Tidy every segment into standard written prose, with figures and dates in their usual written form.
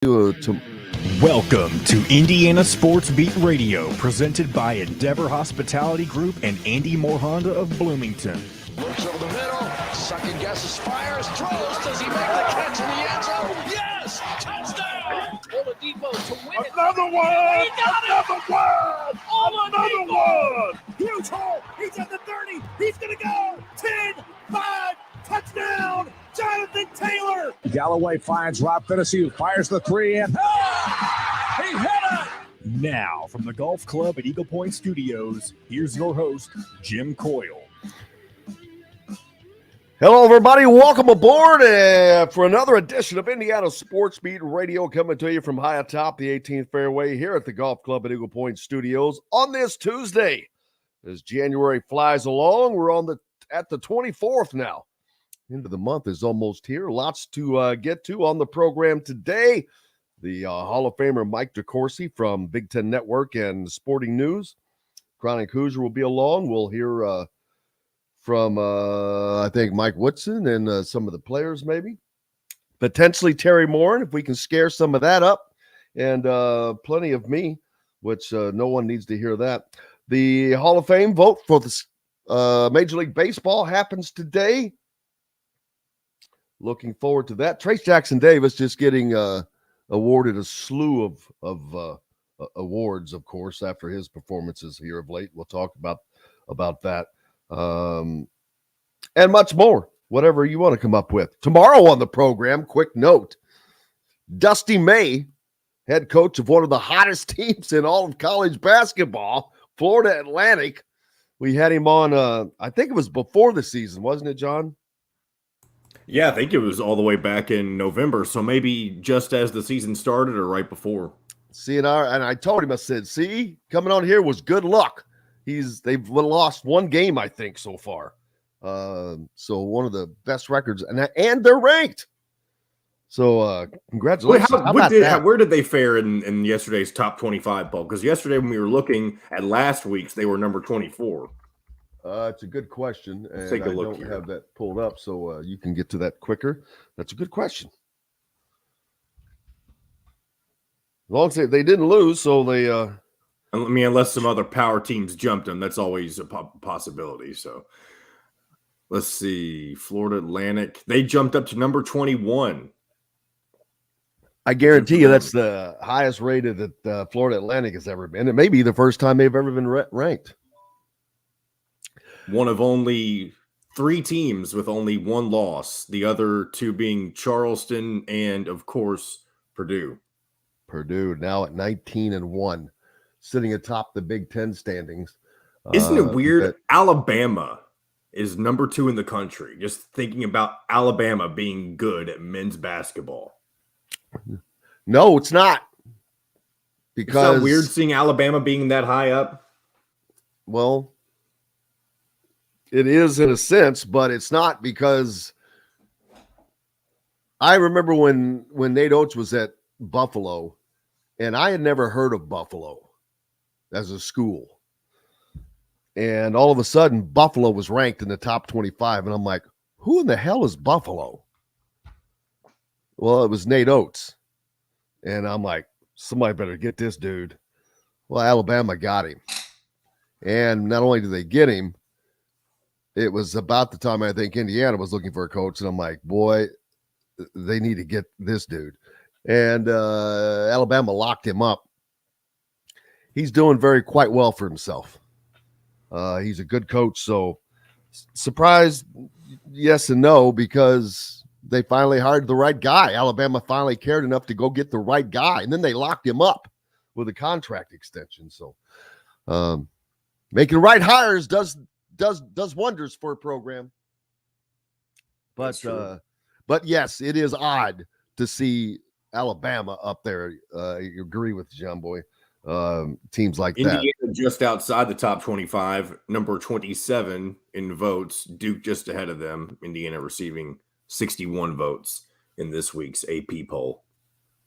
Welcome to Indiana Sports Beat Radio, presented by Endeavor Hospitality Group and Andy Morhonda of Bloomington. Looks over the middle, second guesses, fires, throws. Does he make the catch in the end zone? Yes! Touchdown! Oladipo to win it. Another one! He got Another one! Oladipo! Another one! Huge hole! He's at the 30! He's gonna go! 10, 5, touchdown! Jonathan Taylor! Galloway finds Rob Finnessy, who fires the three, and He hit it! Now, from the Golf Club at Eagle Point Studios, here's your host, Jim Coyle. Hello, everybody. Welcome aboard for another edition of Indiana Sports Beat Radio, coming to you from high atop the 18th fairway here at the Golf Club at Eagle Point Studios on this Tuesday. As January flies along, we're at the 24th now. End of the month is almost here. Lots to get to on the program today. The Hall of Famer Mike DeCourcy from Big Ten Network and Sporting News. Chronic Hoosier will be along. We'll hear from, I think, Mike Woodson and some of the players maybe. Potentially Terry Morin, if we can scare some of that up. And plenty of me, which no one needs to hear that. The Hall of Fame vote for the Major League Baseball happens today. Looking forward to that. Trace Jackson Davis just getting awarded a slew of awards, of course, after his performances here of late. We'll talk about that and much more, whatever you want to come up with. Tomorrow on the program, quick note, Dusty May, head coach of one of the hottest teams in all of college basketball, Florida Atlantic. We had him on, I think it was before the season, wasn't it, John? Yeah, I think it was all the way back in November, so maybe just as the season started or right before. And I told him, I said, see, coming on here was good luck. They've lost one game, I think, so far. So one of the best records, and they're ranked. So congratulations. Where did they fare in yesterday's top 25 poll? Because yesterday when we were looking at last week's, they were number 24. It's a good question, and take a look. I don't have that pulled up, so you can get to that quicker. That's a good question. As long as they didn't lose, so they. I mean, unless some other power teams jumped them, that's always a possibility. So let's see, Florida Atlantic, they jumped up to number 21. I guarantee you that's the highest rated that Florida Atlantic has ever been. It may be the first time they've ever been ranked. One of only 3 teams with only one loss, the other 2 being Charleston and, of course, Purdue. Purdue now at 19-1, sitting atop the Big Ten standings. Isn't it weird? Alabama is number 2 in the country. Just thinking about Alabama being good at men's basketball. No, it's not. Because it's not weird seeing Alabama being that high up. Well, it is in a sense, but it's not, because I remember when Nate Oates was at Buffalo, and I had never heard of Buffalo as a school. And all of a sudden, Buffalo was ranked in the top 25, and I'm like, who in the hell is Buffalo? Well, it was Nate Oates. And I'm like, somebody better get this dude. Well, Alabama got him. And not only did they get him, it was about the time I think Indiana was looking for a coach, and I'm like, boy, they need to get this dude. And Alabama locked him up. He's doing quite well for himself. He's a good coach, so surprised, yes and no, because they finally hired the right guy. Alabama finally cared enough to go get the right guy, and then they locked him up with a contract extension. So making right hires does wonders for a program. But yes, it is odd to see Alabama up there. You agree with John Boy. Teams like Indiana that. Just outside the top 25, number 27 in votes. Duke just ahead of them. Indiana receiving 61 votes in this week's AP poll.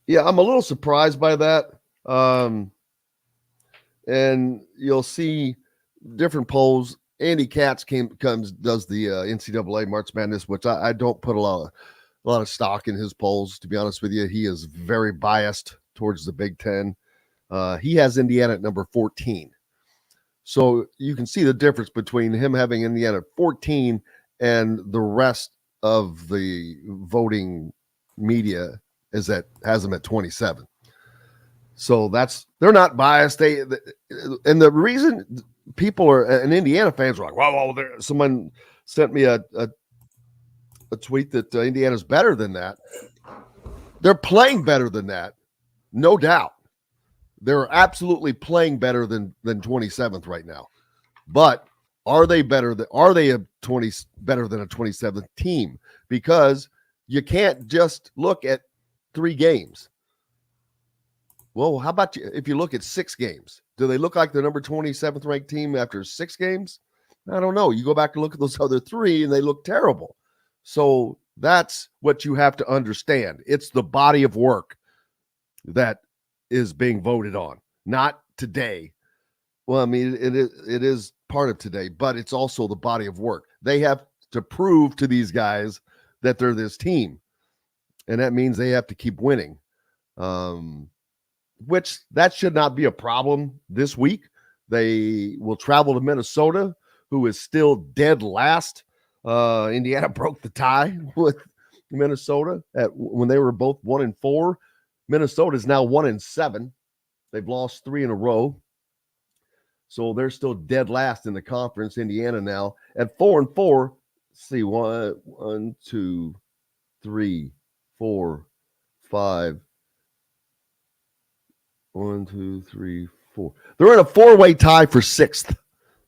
Yeah, I'm a little surprised by that. And you'll see different polls. Andy Katz does the NCAA March Madness, which I don't put a lot a lot of stock in his polls, to be honest with you. He is very biased towards the Big Ten. He has Indiana at number 14. So you can see the difference between him having Indiana at 14 and the rest of the voting media has them at 27. So they're not biased. And the reason people are, and Indiana fans are like, well, someone sent me a tweet that Indiana's better than that. They're playing better than that, no doubt. They're absolutely playing better than 27th right now. But are they better than a 27th team? Because you can't just look at 3 games. Well, how about if you look at 6 games? Do they look like the number 27th ranked team after 6 games? I don't know. You go back and look at those other 3 and they look terrible. So that's what you have to understand. It's the body of work that is being voted on, not today. Well, I mean, it is part of today, but it's also the body of work. They have to prove to these guys that they're this team, and that means they have to keep winning, which that should not be a problem this week. They will travel to Minnesota, who is still dead last. Indiana broke the tie with Minnesota when they were both 1-4. Minnesota is now 1-7. They've lost 3 in a row. So they're still dead last in the conference. Indiana now at 4-4. Let's see, 1, 2, 3, 4, 5. 1, 2, 3, 4. They're in a 4-way tie for 6th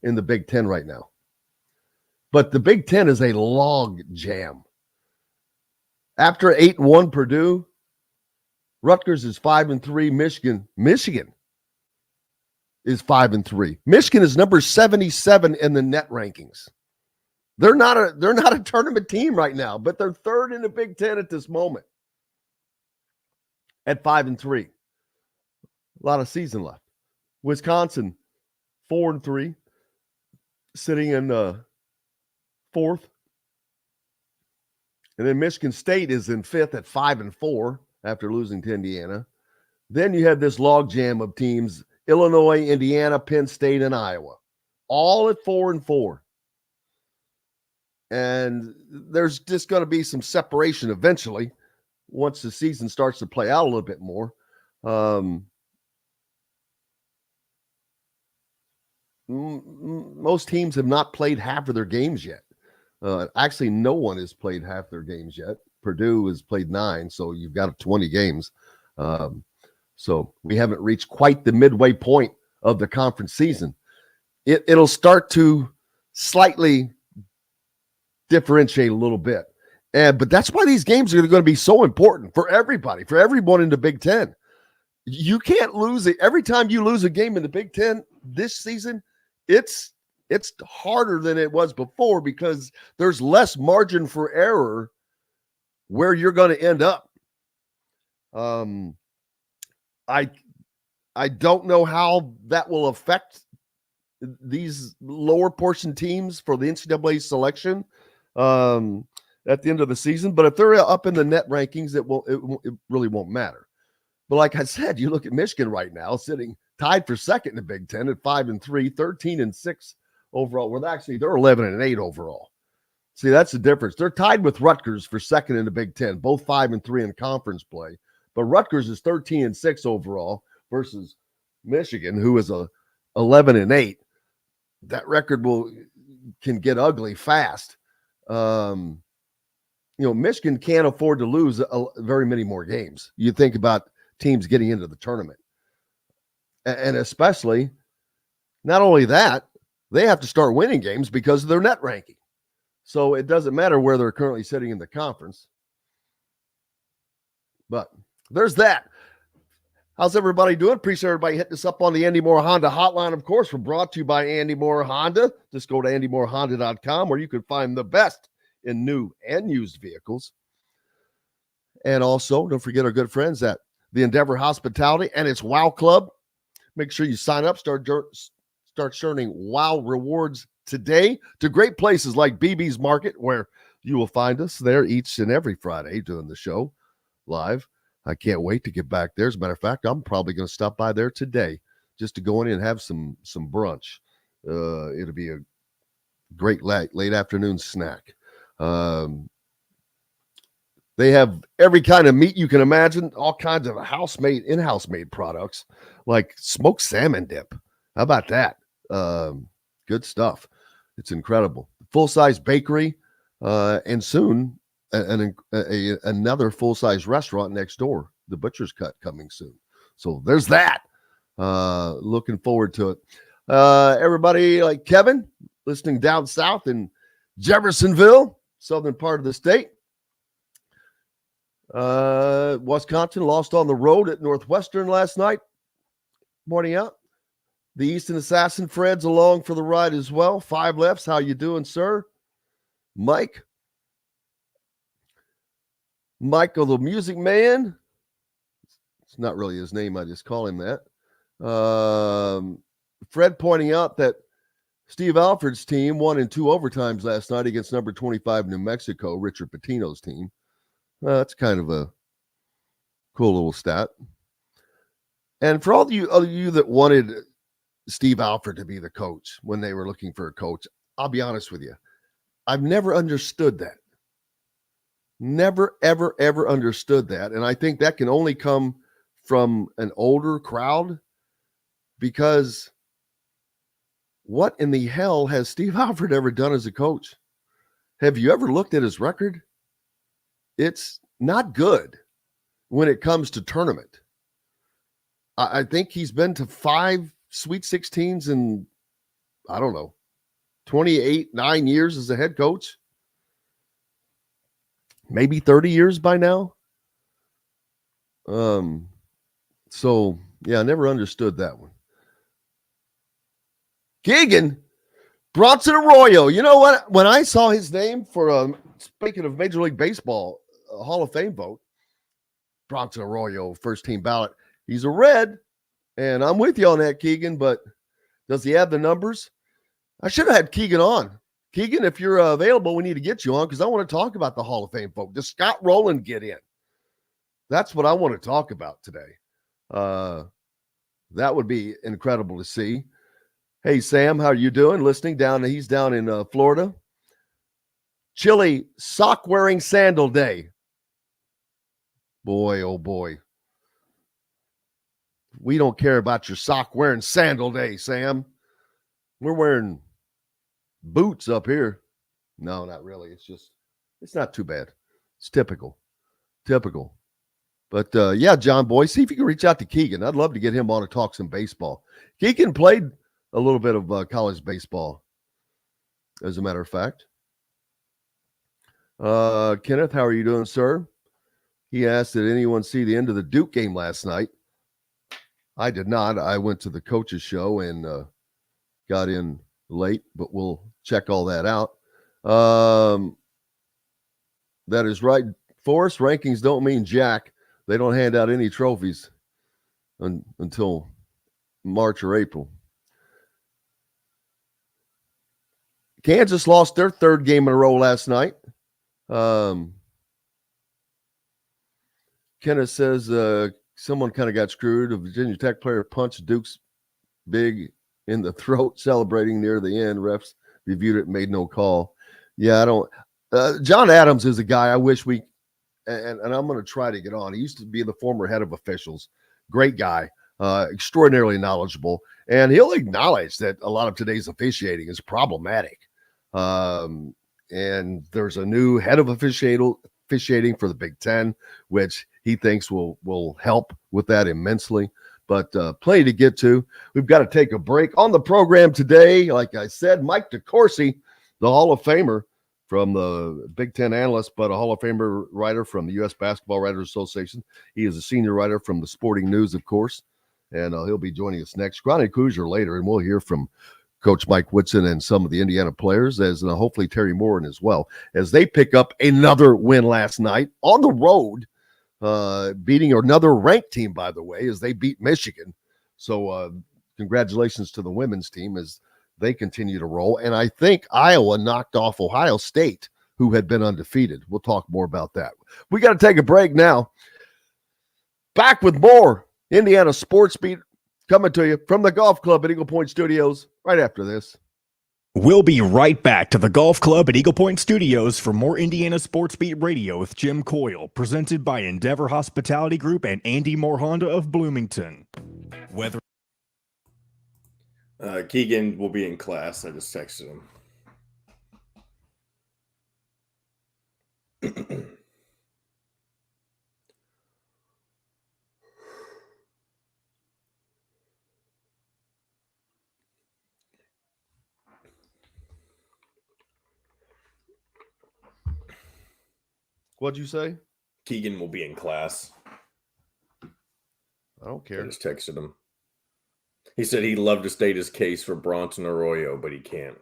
in the Big Ten right now. But the Big Ten is a log jam. After 8-1 Purdue, Rutgers is 5-3. Michigan is 5-3. Michigan is number 77 in the net rankings. They're not a tournament team right now, but they're 3rd in the Big Ten at this moment at 5-3. A lot of season left. Wisconsin 4-3, sitting in 4th. And then Michigan State is in 5th at 5-4 after losing to Indiana. Then you have this logjam of teams, Illinois, Indiana, Penn State, and Iowa, all at 4-4. And there's just going to be some separation eventually once the season starts to play out a little bit more. Most teams have not played half of their games yet. Actually, no one has played half their games yet. Purdue has played 9, so you've got 20 games. So we haven't reached quite the midway point of the conference season. It'll start to slightly differentiate a little bit. But that's why these games are going to be so important for everybody, for everyone in the Big Ten. You can't lose it. Every time you lose a game in the Big Ten this season, it's harder than it was before because there's less margin for error where you're going to end up. I don't know how that will affect these lower portion teams for the NCAA selection at the end of the season, but if they're up in the net rankings, it really won't matter. But like I said, you look at Michigan right now, sitting tied for 2nd in the Big Ten at 5-3, 13-6 overall. Well, actually, they're 11-8 overall. See, that's the difference. They're tied with Rutgers for 2nd in the Big Ten, both 5-3 in conference play. But Rutgers is 13-6 overall versus Michigan, who is 11-8. That record can get ugly fast. Michigan can't afford to lose very many more games. You think about teams getting into the tournament. And especially, not only that, they have to start winning games because of their net ranking. So it doesn't matter where they're currently sitting in the conference. But there's that. How's everybody doing? Appreciate everybody hitting us up on the Andy Moore Honda hotline. Of course, we're brought to you by Andy Moore Honda. Just go to andymorehonda.com where you can find the best in new and used vehicles. And also, don't forget our good friends at the Endeavor Hospitality and its WOW Club. Make sure you sign up, start earning WOW rewards today to great places like BB's Market, where You will find us there each and every Friday doing the show live. I can't wait to get back there. As a matter of fact, I'm probably going to stop by there today just to go in and have some brunch. It'll be a great late afternoon snack. They have every kind of meat you can imagine, all kinds of in-house made products like smoked salmon dip. How about that? Good stuff. It's incredible. Full-size bakery, and soon another full-size restaurant next door, the Butcher's Cut, coming soon. So there's that. Looking forward to it. Everybody like Kevin listening down south in Jeffersonville, southern part of the state. Wisconsin lost on the road at Northwestern last night. Morning out. The Easton Assassin Fred's along for the ride as well. 5 lefts. How you doing, sir? Mike. Michael, the Music Man. It's not really his name. I just call him that. Fred pointing out that Steve Alford's team won in 2 overtimes last night against number 25 New Mexico, Richard Pitino's team. That's kind of a cool little stat. And for all of you that wanted Steve Alford to be the coach when they were looking for a coach, I'll be honest with you. I've never understood that. Never, ever, ever understood that. And I think that can only come from an older crowd, because what in the hell has Steve Alford ever done as a coach? Have you ever looked at his record? It's not good when it comes to tournament. I think he's been to 5 Sweet 16s in, 9 years as a head coach. Maybe 30 years by now. So, yeah, I never understood that one. Keegan, Bronson Arroyo. You know what? When I saw his name for, speaking of Major League Baseball, Hall of Fame vote, Bronson Arroyo, first team ballot. He's a Red, and I'm with you on that, Keegan, but does he have the numbers? I should have had Keegan on. Keegan, if you're available, we need to get you on because I want to talk about the Hall of Fame vote. Does Scott Rowland get in? That's what I want to talk about today. That would be incredible to see. Hey, Sam, how are you doing? Listening down, he's down in Florida. Chilly sock-wearing sandal day. Boy, oh boy. We don't care about your sock-wearing sandal day, Sam. We're wearing boots up here. No, not really. It's not too bad. It's typical. But, yeah, John Boy, see if you can reach out to Keegan. I'd love to get him on to talk some baseball. Keegan played a little bit of college baseball, as a matter of fact. Kenneth, how are you doing, sir? He asked, did anyone see the end of the Duke game last night? I did not. I went to the coach's show and got in late, but we'll check all that out. That is right. Forrest, rankings don't mean jack. They don't hand out any trophies until March or April. Kansas lost their 3rd game in a row last night. Kenneth says someone kind of got screwed. A Virginia Tech player punched Duke's big in the throat, celebrating near the end. Refs reviewed it and made no call. Yeah, I don't. John Adams is a guy I wish we, and I'm going to try to get on. He used to be the former head of officials. Great guy, extraordinarily knowledgeable. And he'll acknowledge that a lot of today's officiating is problematic. And there's a new head of officiating for the Big Ten, which he thinks will help with that immensely. But plenty to get to. We've got to take a break. On the program today, like I said, Mike DeCourcy, the Hall of Famer from the Big Ten analyst, but a Hall of Famer writer from the U.S. Basketball Writers Association. He is a senior writer from the Sporting News, of course, and he'll be joining us next. Chronic Hoosier later, and we'll hear from Coach Mike Woodson and some of the Indiana players, as hopefully Terry Morin as well, as they pick up another win last night on the road, beating another ranked team, by the way, as they beat Michigan. So congratulations to the women's team as they continue to roll. And I think Iowa knocked off Ohio State who had been undefeated. We'll talk more about that. We got to take a break now. Back with more Indiana Sports Beat coming to you from the Golf Club at Eagle Point Studios right after this. We'll be right back to the Golf Club at Eagle Point Studios for more Indiana Sports Beat Radio with Jim Coyle, presented by Endeavor Hospitality Group and Andy Moore Honda of Bloomington. Whether Keegan will be in class. I just texted him. What'd you say? Keegan will be in class. I don't care. I just texted him. He said he'd love to state his case for Bronson Arroyo, but he can't.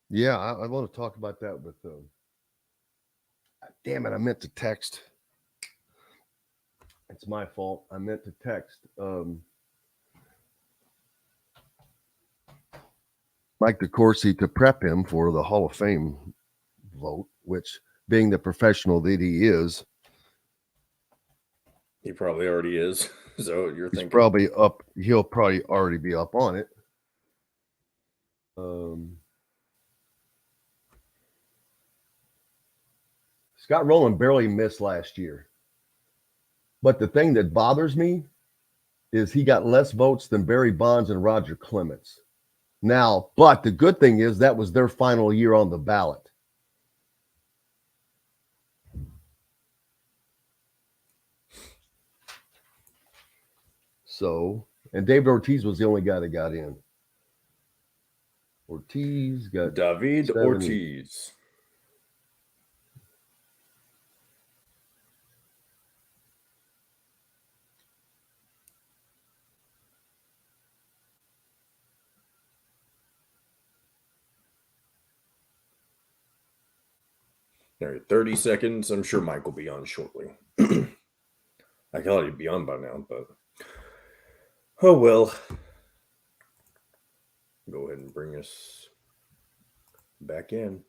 Yeah, I want to talk about that with damn it, I meant to text. It's my fault. I meant to text Mike DeCourcy to prep him for the Hall of Fame vote, which, being the professional that he is, he probably already is. So you're he's thinking probably up. He'll probably already be up on it. Scott Rowland barely missed last year. But the thing that bothers me is he got less votes than Barry Bonds and Roger Clemens. Now, but the good thing is that was their final year on the ballot. So, and David Ortiz was the only guy that got in. Ortiz got David 70. Ortiz. All right, 30 seconds. I'm sure Mike will be on shortly. I thought he'd be on by now, but oh well. Go ahead and bring us back in.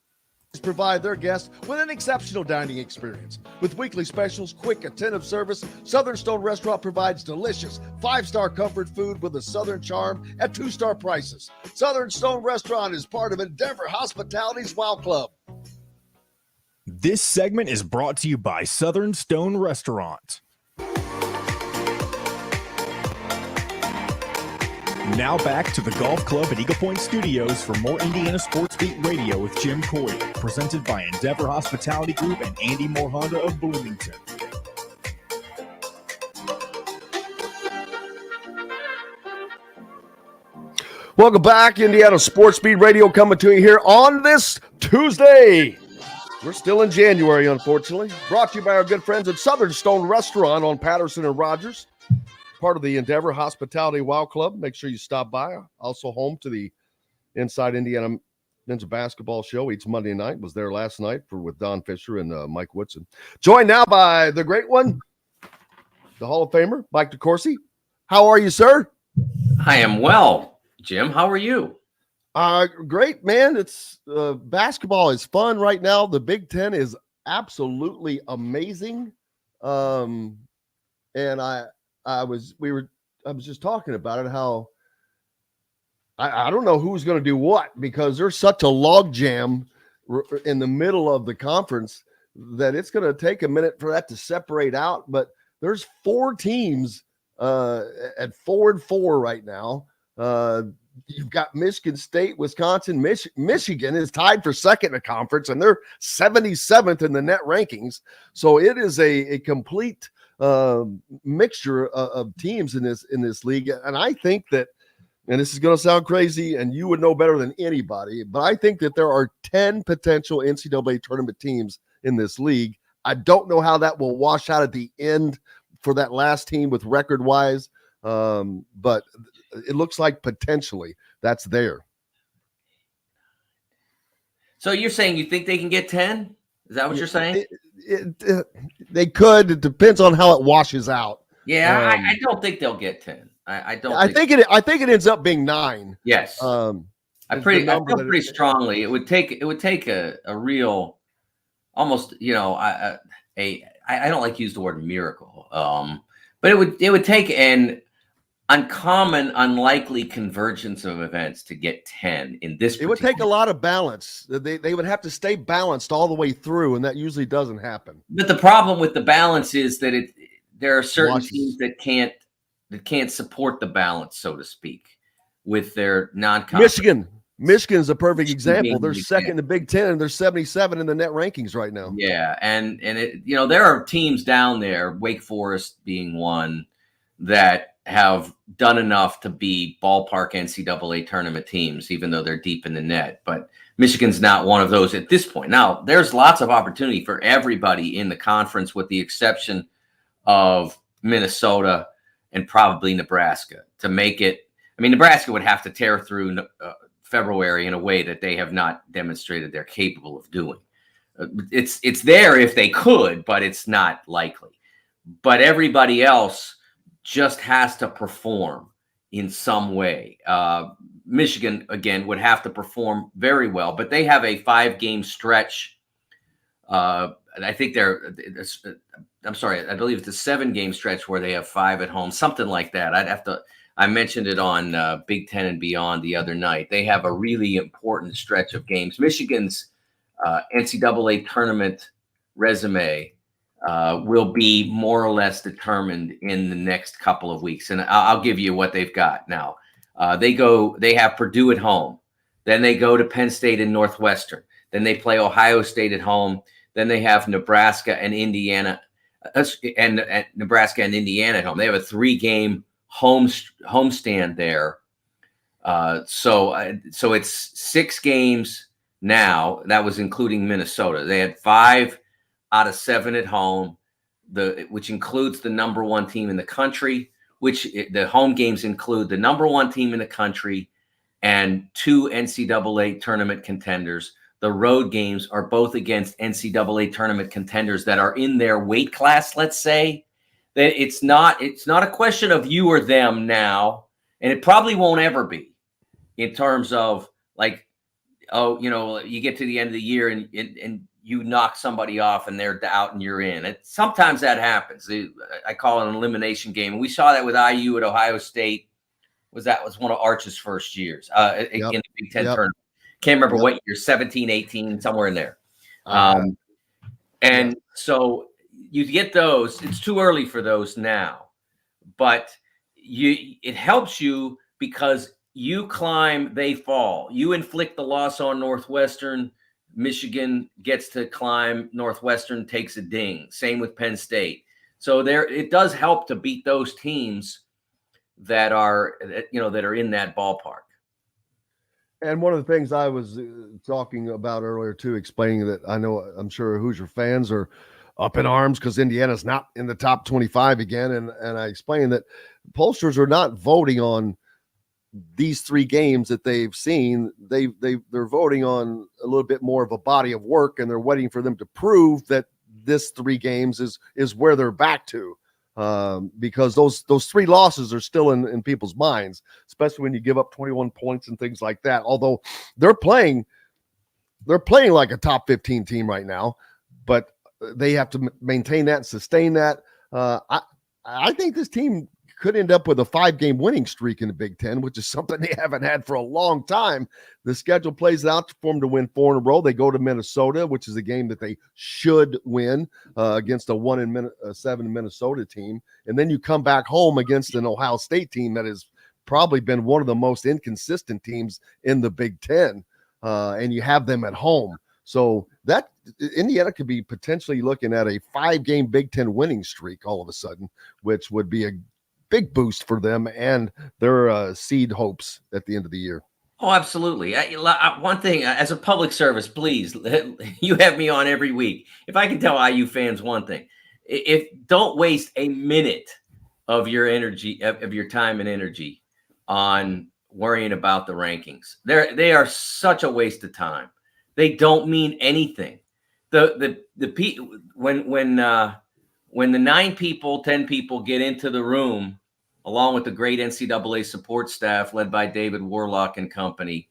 Provide their guests with an exceptional dining experience. With weekly specials, quick, attentive service, Southern Stone Restaurant provides delicious 5-star comfort food with a Southern charm at 2-star prices. Southern Stone Restaurant is part of Endeavor Hospitality's Wow Club. this segment is brought to you by Southern Stone Restaurant. Now back to the Golf Club at Eagle Point Studios for more Indiana Sports Beat Radio with Jim Coyle, presented by Endeavor Hospitality Group and Andy Moore Honda of Bloomington. Welcome back, Indiana Sports Beat Radio coming to you here on this Tuesday. We're still in January, unfortunately. Brought to you by our good friends at Southern Stone Restaurant on Patterson and Rogers. Part of the Endeavor Hospitality Wow Club. Make sure you stop by. Also home to the Inside Indiana Men's Basketball Show each Monday night. Was there last night with Don Fisher and Mike Woodson. Joined now by the great one, the Hall of Famer, Mike DeCourcy. How are you, sir? I am well. Jim, how are you? Great, man. It's basketball is fun right now. The Big Ten is absolutely amazing. And I was just talking about it, how I don't know who's going to do what, because there's such a log jam in the middle of the conference that it's going to take a minute for that to separate out. But there's 4 teams at 4-4 right now. you've got Michigan State, Wisconsin, Michigan is tied for second in the conference, and they're 77th in the net rankings. So it is a complete mixture of teams in this league. And I think that, and this is going to sound crazy, and you would know better than anybody, but I think that there are 10 potential NCAA tournament teams in this league. I don't know how that will wash out at the end for that last team with record-wise, but it looks like potentially that's there. So you're saying you think they can get 10? Is that what you're saying? They could. It depends on how it washes out. Yeah, I don't think they'll get 10. I think it ends up being 9. Yes. I feel pretty strongly. It would take a real, almost, I don't like to use the word miracle. But it would take an uncommon, unlikely convergence of events to get 10 in this. It would take a lot of balance. They would have to stay balanced all the way through, and that usually doesn't happen. But the problem with the balance is that there are certain teams that can't support the balance, so to speak, with their non-conference. Michigan is a perfect example. They're second in the Big Ten, and they're 77 in the net rankings right now. Yeah, and there are teams down there, Wake Forest being one, that have done enough to be ballpark NCAA tournament teams, even though they're deep in the net. But Michigan's not one of those at this point. Now, there's lots of opportunity for everybody in the conference, with the exception of Minnesota and probably Nebraska, to make it. I mean, Nebraska would have to tear through February in a way that they have not demonstrated they're capable of doing. It's there if they could, but it's not likely. But everybody else just has to perform in some way. Michigan, again, would have to perform very well, but they have a 5-game stretch. I think I believe it's a 7-game stretch where they have 5 at home, something like that. I mentioned it on Big Ten and Beyond the other night. They have a really important stretch of games. Michigan's NCAA tournament resume will be more or less determined in the next couple of weeks. And I'll give you what they've got now. They have Purdue at home. Then they go to Penn State and Northwestern. Then they play Ohio State at home. Then they have Nebraska and Indiana and Nebraska and Indiana at home. They have a 3-game homestand there. So it's 6 games now. That was including Minnesota. They had 5 out of 7 at home, which includes the number 1 team in the country, which the home games include the number 1 team in the country and 2 NCAA tournament contenders. The road games are both against NCAA tournament contenders that are in their weight class, let's say. That it's not a question of you or them now, and it probably won't ever be, in terms of like, you get to the end of the year and you knock somebody off and they're out and you're in. Sometimes that happens. I call it an elimination game. And we saw that with IU at Ohio State. That was one of Arch's first years in the Big Ten tournament. Can't remember what year, 17, 18, somewhere in there. So you get those. It's too early for those now. But it helps you because you climb, they fall. You inflict the loss on Northwestern, Michigan gets to climb, Northwestern takes a ding. Same with Penn State. So it does help to beat those teams that are in that ballpark. And one of the things I was talking about earlier too, explaining that I'm sure Hoosier fans are up in arms because Indiana's not in the top 25 again. And I explained that pollsters are not voting on these 3 games that they've seen. They're voting on a little bit more of a body of work, and they're waiting for them to prove that this 3 games is where they're back to. Because those 3 losses are still in people's minds, especially when you give up 21 points and things like that. Although they're playing like a top 15 team right now, but they have to maintain that and sustain that. I think this team could end up with a 5-game winning streak in the Big Ten, which is something they haven't had for a long time. The schedule plays out for them to win 4 in a row. They go to Minnesota, which is a game that they should win against a 1-7 Minnesota team. And then you come back home against an Ohio State team that is probably been one of the most inconsistent teams in the Big Ten, and you have them at home. So that Indiana could be potentially looking at a 5-game Big Ten winning streak all of a sudden, which would be a big boost for them and their seed hopes at the end of the year. Oh, absolutely. One thing, as a public service, please, you have me on every week. If I can tell IU fans one thing, don't waste a minute of your energy, of your time and energy on worrying about the rankings. They are such a waste of time. They don't mean anything. When the 9 people, 10 people get into the room, along with the great NCAA support staff led by David Warlock and company,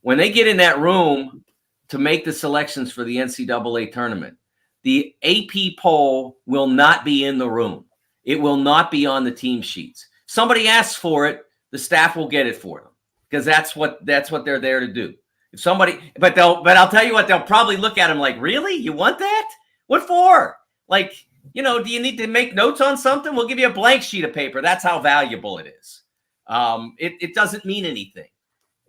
when they get in that room to make the selections for the NCAA tournament, the AP poll will not be in the room. It will not be on the team sheets. Somebody asks for it, the staff will get it for them, because that's what they're there to do. If somebody, but I'll tell you what, they'll probably look at them like, really? You want that? What for? Like, do you need to make notes on something? We'll give you a blank sheet of paper. That's how valuable it is. It doesn't mean anything.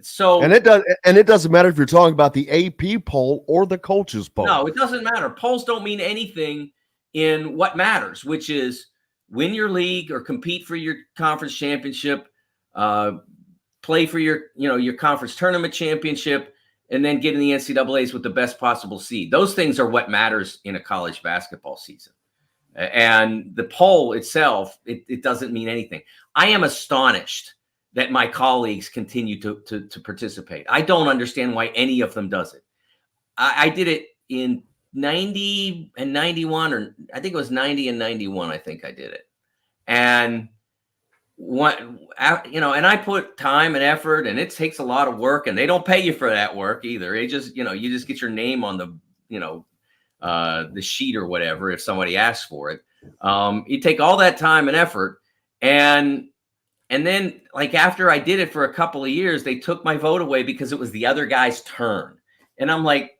So, and it doesn't matter if you're talking about the AP poll or the coaches poll. No, it doesn't matter. Polls don't mean anything in what matters, which is win your league or compete for your conference championship, play for your conference tournament championship, and then get in the NCAAs with the best possible seed. Those things are what matters in a college basketball season. And the poll itself, it doesn't mean anything. I am astonished that my colleagues continue to participate. I don't understand why any of them does it. I did it in 90 and 91, or I think it was 90 and 91. I think I did it. And and I put time and effort, and it takes a lot of work, and they don't pay you for that work either. It just, you just get your name on the sheet or whatever if somebody asks for it. You take all that time and effort, and then, like, after I did it for a couple of years, they took my vote away because it was the other guy's turn. And I'm like,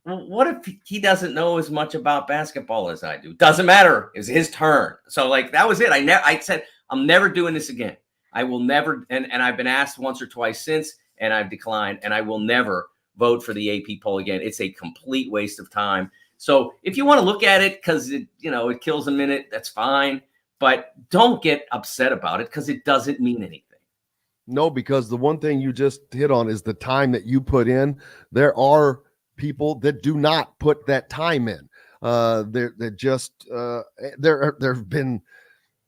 well, what if he doesn't know as much about basketball as I do? Doesn't matter. It was his turn. So, like, that was it. I said, I'm never doing this again. I will never. And I've been asked once or twice since, and I've declined, and I will never vote for the AP poll again. It's a complete waste of time. So if you want to look at it because it kills a minute, that's fine. But don't get upset about it because it doesn't mean anything. No, because the one thing you just hit on is the time that you put in. There are people that do not put that time in. There have been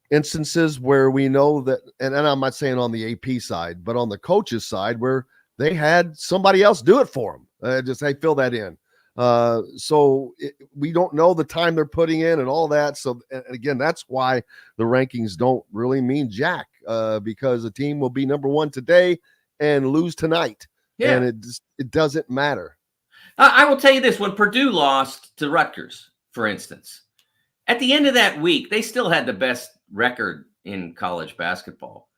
instances where we know that, and I'm not saying on the AP side, but on the coaches side, where they had somebody else do it for them. Just, hey, fill that in. We don't know the time they're putting in and all that. So, and again, that's why the rankings don't really mean jack, because a team will be number 1 today and lose tonight. Yeah. And it doesn't matter. I will tell you this: when Purdue lost to Rutgers, for instance, at the end of that week, they still had the best record in college basketball.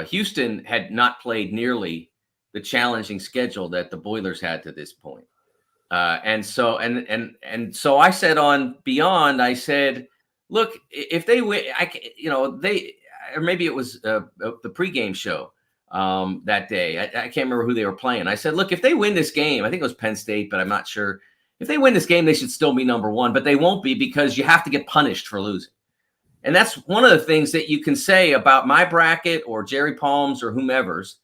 Houston had not played nearly the challenging schedule that the Boilers had to this point. And so I said on Beyond, I said, look, if they win, or maybe it was the pregame show that day. I can't remember who they were playing. I said, look, if they win this game, I think it was Penn State, but I'm not sure. If they win this game, they should still be number 1, but they won't be because you have to get punished for losing. And that's one of the things that you can say about my bracket or Jerry Palm's or whomever's,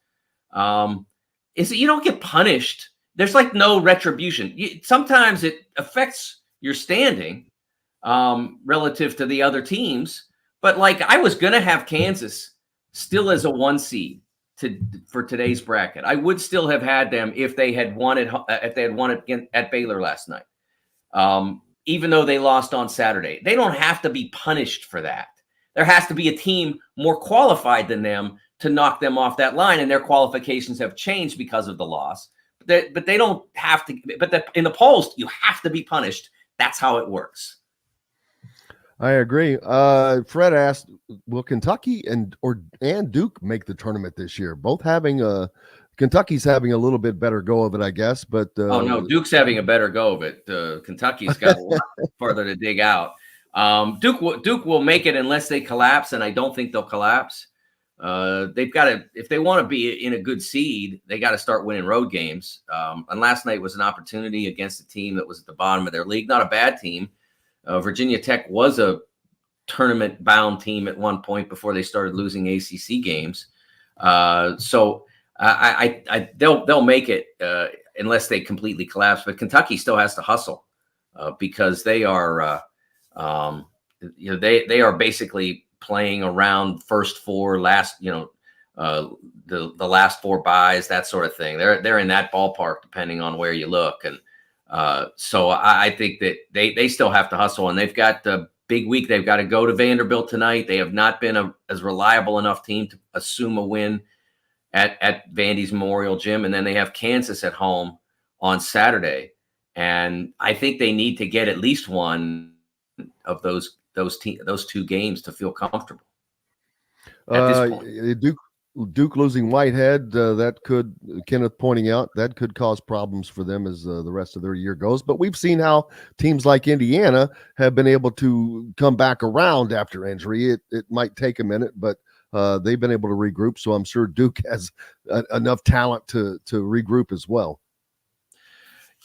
is that you don't get punished. There's like no retribution. Sometimes it affects your standing relative to the other teams. But like, I was going to have Kansas still as a 1 seed for today's bracket. I would still have had them if they had won it at Baylor last night. Even though they lost on Saturday, they don't have to be punished for that. There has to be a team more qualified than them to knock them off that line. And their qualifications have changed because of the loss. But they don't have to. But in the polls, you have to be punished. That's how it works. I agree. Fred asked, will Kentucky and Duke make the tournament this year? Both having Kentucky's having a little bit better go of it, I guess. But oh no, Duke's having a better go of it. Kentucky's got a lot further to dig out. Duke will make it unless they collapse, and I don't think they'll collapse. they've got to, if they want to be in a good seed, they got to start winning road games. And last night was an opportunity against a team that was at the bottom of their league. Not a bad team. Virginia Tech was a tournament-bound team at one point before they started losing ACC games. So they'll make it unless they completely collapse. But Kentucky still has to hustle because they are, they are basically playing around first four, last, the last four buys, that sort of thing. They're in that ballpark depending on where you look. And so I think that they still have to hustle, and they've got the big week. They've got to go to Vanderbilt tonight. They have not been as reliable enough team to assume a win at Vandy's Memorial Gym. And then they have Kansas at home on Saturday. And I think they need to get at least one of those two games to feel comfortable at this point. Duke losing Whitehead, that could, Kenneth pointing out, that could cause problems for them as the rest of their year goes. But we've seen how teams like Indiana have been able to come back around after injury. It might take a minute, but they've been able to regroup. So I'm sure Duke has enough talent to regroup as well.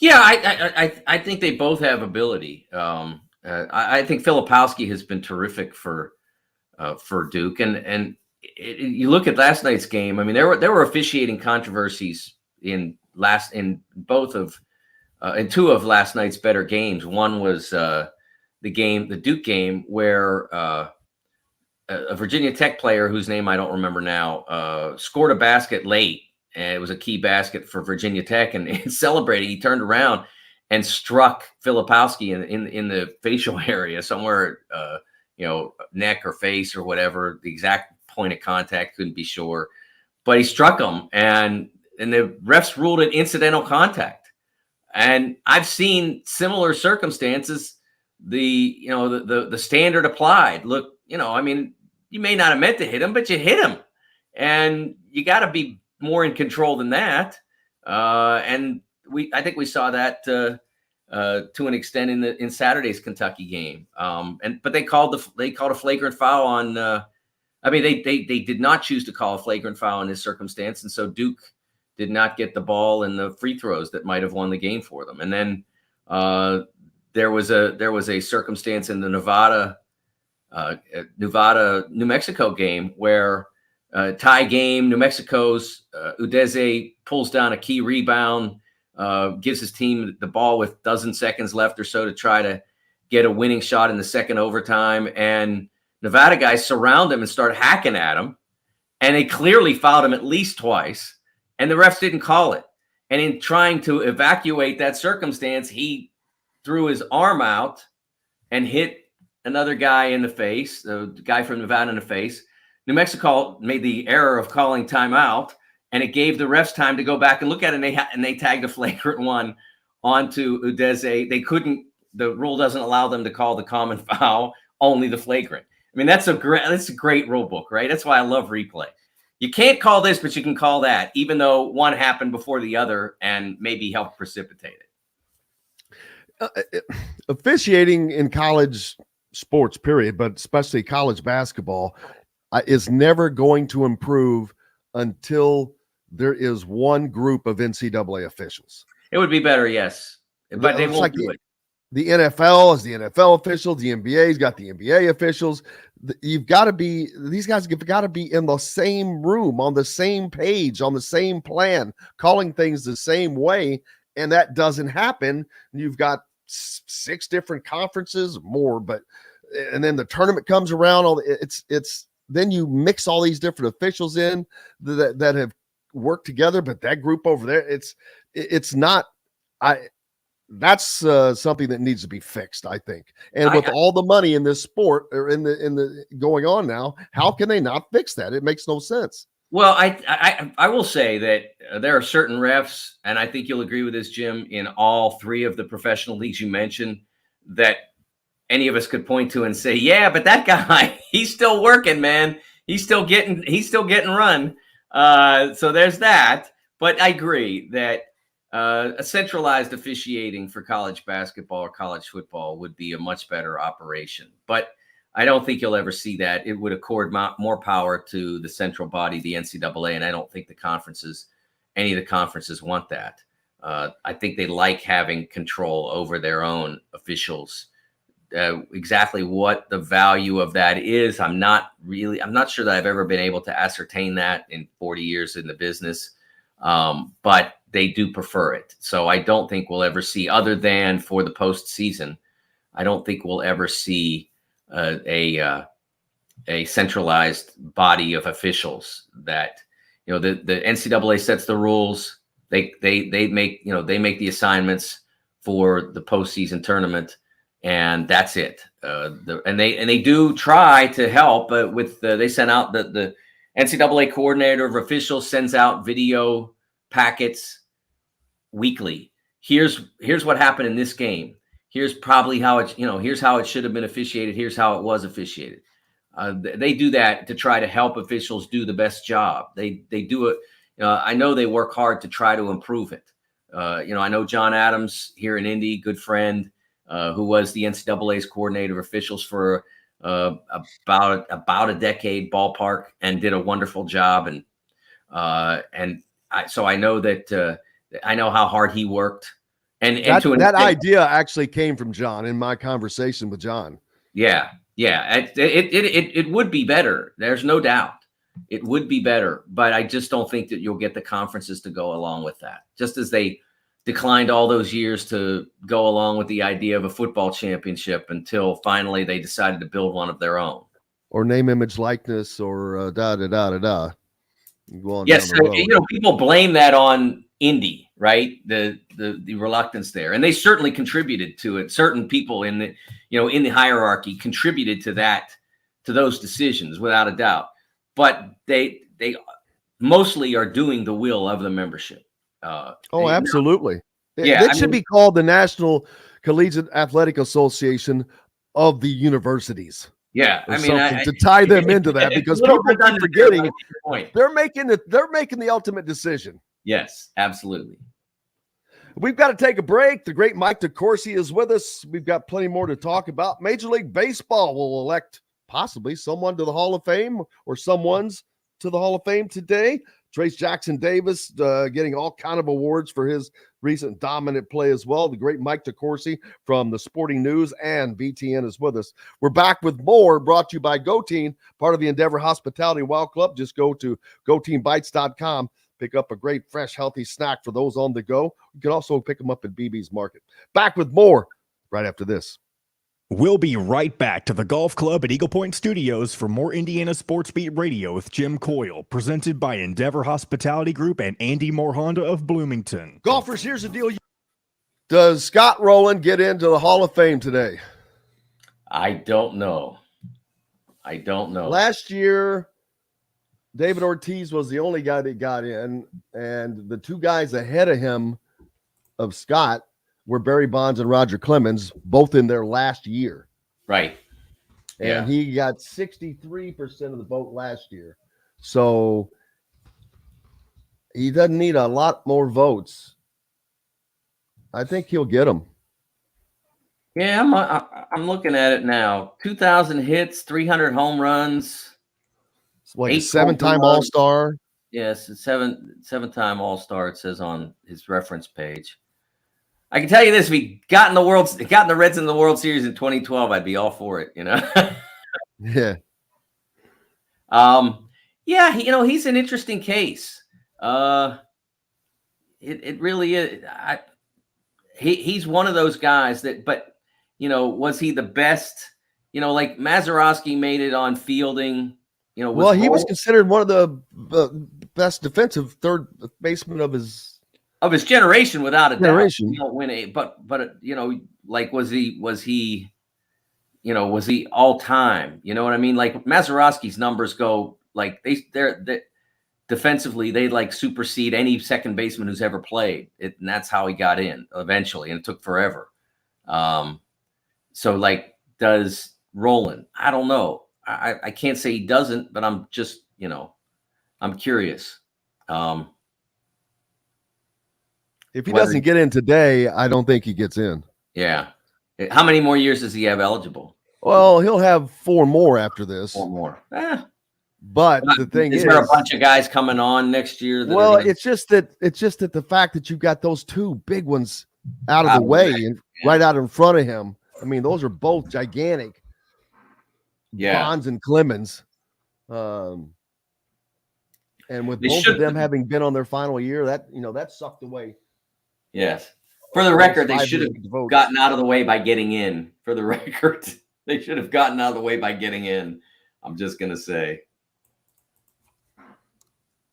Yeah, I think they both have ability. I think Filipowski has been terrific for Duke, and you look at last night's game. I mean, there were officiating controversies in two of last night's better games. One was the Duke game, where a Virginia Tech player whose name I don't remember now scored a basket late, and it was a key basket for Virginia Tech. And celebrating, he turned around and struck Filipowski in the facial area somewhere, neck or face or whatever. The exact point of contact, couldn't be sure, but he struck him, and the refs ruled it incidental contact. And I've seen similar circumstances. The standard applied. Look, I mean, you may not have meant to hit him, but you hit him, and you got to be more in control than that. And I think we saw that to an extent in Saturday's Kentucky game. But they called a flagrant foul on. They did not choose to call a flagrant foul in this circumstance, and so Duke did not get the ball and the free throws that might have won the game for them. And then there was a circumstance in the Nevada New Mexico game where tie game. New Mexico's Udeze pulls down a key rebound, gives his team the ball with dozen seconds left or so to try to get a winning shot in the second overtime, and Nevada guys surround him and start hacking at him, and they clearly fouled him at least twice, and the refs didn't call it. And in trying to evacuate that circumstance, he threw his arm out and hit another guy in the face, the guy from Nevada in the face. New Mexico made the error of calling timeout, and it gave the refs time to go back and look at it, and they tagged a flagrant one onto Udeze. They couldn't. The rule doesn't allow them to call the common foul, only the flagrant. I mean, that's a great rule book, right? That's why I love replay. You can't call this, but you can call that, even though one happened before the other and maybe help precipitate it. Officiating in college sports, period, but especially college basketball, is never going to improve until there is one group of NCAA officials. It would be better, yes, but they won't do it. The NFL is the NFL officials. The NBA's got the NBA officials. These guys have got to be in the same room, on the same page, on the same plan, calling things the same way. And that doesn't happen. You've got 6 different conferences, more, and then the tournament comes around. Then you mix all these different officials in that have worked together, but that group over there, it's not. That's something that needs to be fixed, I think. And with all the money in this sport, or in the going on now, how can they not fix that? It makes no sense. Well, I will say that there are certain refs, and I think you'll agree with this, Jim, in all 3 of the professional leagues you mentioned, that any of us could point to and say, yeah, but that guy, he's still working, man. He's still getting run. So there's that. But I agree that a centralized officiating for college basketball or college football would be a much better operation. But I don't think you'll ever see that. It would accord more power to the central body, the NCAA, and I don't think any of the conferences want that. I think they like having control over their own officials. Exactly what the value of that is, I'm not sure that I've ever been able to ascertain that in 40 years in the business. But they do prefer it. So I don't think we'll ever see, other than for the postseason, I don't think we'll ever see a centralized body of officials that, the NCAA sets the rules. They make the assignments for the postseason tournament, and that's it. And they do try to help with they sent out the NCAA coordinator of officials sends out video packets weekly. Here's what happened in this game. Here's probably how here's how it should have been officiated. Here's how it was officiated. They do that to try to help officials do the best job. They do it. I know they work hard to try to improve it. I know John Adams here in Indy, good friend, who was the NCAA's coordinator of officials for about a decade, ballpark, and did a wonderful job. So I know that I know how hard he worked. And that idea actually came from John in my conversation with John. Yeah. It would be better. There's no doubt. It would be better, but I just don't think that you'll get the conferences to go along with that. Just as they declined all those years to go along with the idea of a football championship until finally they decided to build one of their own. Or name, image, likeness, or da-da-da-da-da. Yes, people blame that on Indy, right? The reluctance there, and they certainly contributed to it. Certain people in the hierarchy contributed to those decisions without a doubt. But they mostly are doing the will of the membership. Absolutely. Yeah, it should be called the National Collegiate Athletic Association of the Universities. Yeah, to tie them into that, because people keep forgetting they're making the ultimate decision. Yes, absolutely. We've got to take a break. The great Mike DeCourcy is with us. We've got plenty more to talk about. Major League Baseball will elect possibly someone to the Hall of Fame, or someone's to the Hall of Fame today. Trace Jackson Davis getting all kind of awards for his recent dominant play as well. The great Mike DeCourcy from the Sporting News and BTN is with us. We're back with more, brought to you by GoTeam, part of the Endeavor Hospitality Wild Club. Just go to GoTeamBites.com. Pick up a great, fresh, healthy snack for those on the go. You can also pick them up at BB's Market. Back with more right after this. We'll be right back to the Golf Club at Eagle Point Studios for more Indiana Sports Beat Radio with Jim Coyle, presented by Endeavor Hospitality Group and Andy Moore Honda of Bloomington. Golfers, here's the deal. Does Scott Rowland get into the Hall of Fame today? I don't know. Last year, David Ortiz was the only guy that got in, and the two guys ahead of him, of Scott, were Barry Bonds and Roger Clemens, both in their last year. Right. And he got 63% of the vote last year. So he doesn't need a lot more votes. I think he'll get them. Yeah, I'm looking at it now. 2,000 hits, 300 home runs. It's like a 7-time All-Star. Yes, it's seven-time All-Star, it says on his reference page. I can tell you this: if he gotten the Reds in the World Series in 2012, I'd be all for it. Yeah. Yeah. He's an interesting case. It really is. He's one of those guys that, but was he the best? Like Mazeroski made it on fielding. He was considered one of the best defensive third basemen of his generation, without a doubt. Was he all time? You know what I mean? Like Mazeroski's numbers go like they're defensively, they like supersede any second baseman who's ever played it, and that's how he got in eventually, and it took forever. So like, does Rowland? I don't know. I can't say he doesn't, but I'm just I'm curious. If he doesn't get in today, I don't think he gets in. Yeah. How many more years does he have eligible? Well, he'll have 4 more after this. 4 more. But the thing is, there a bunch of guys coming on next year? It's just that the fact that you've got those 2 big ones out of the way and right out in front of him. I mean, those are both gigantic. Yeah. Bonds and Clemens. And with both of them having been on their final year, that sucked away. Yes. For the record, they should have gotten out of the way by getting in. For the record, they should have gotten out of the way by getting in. I'm just going to say.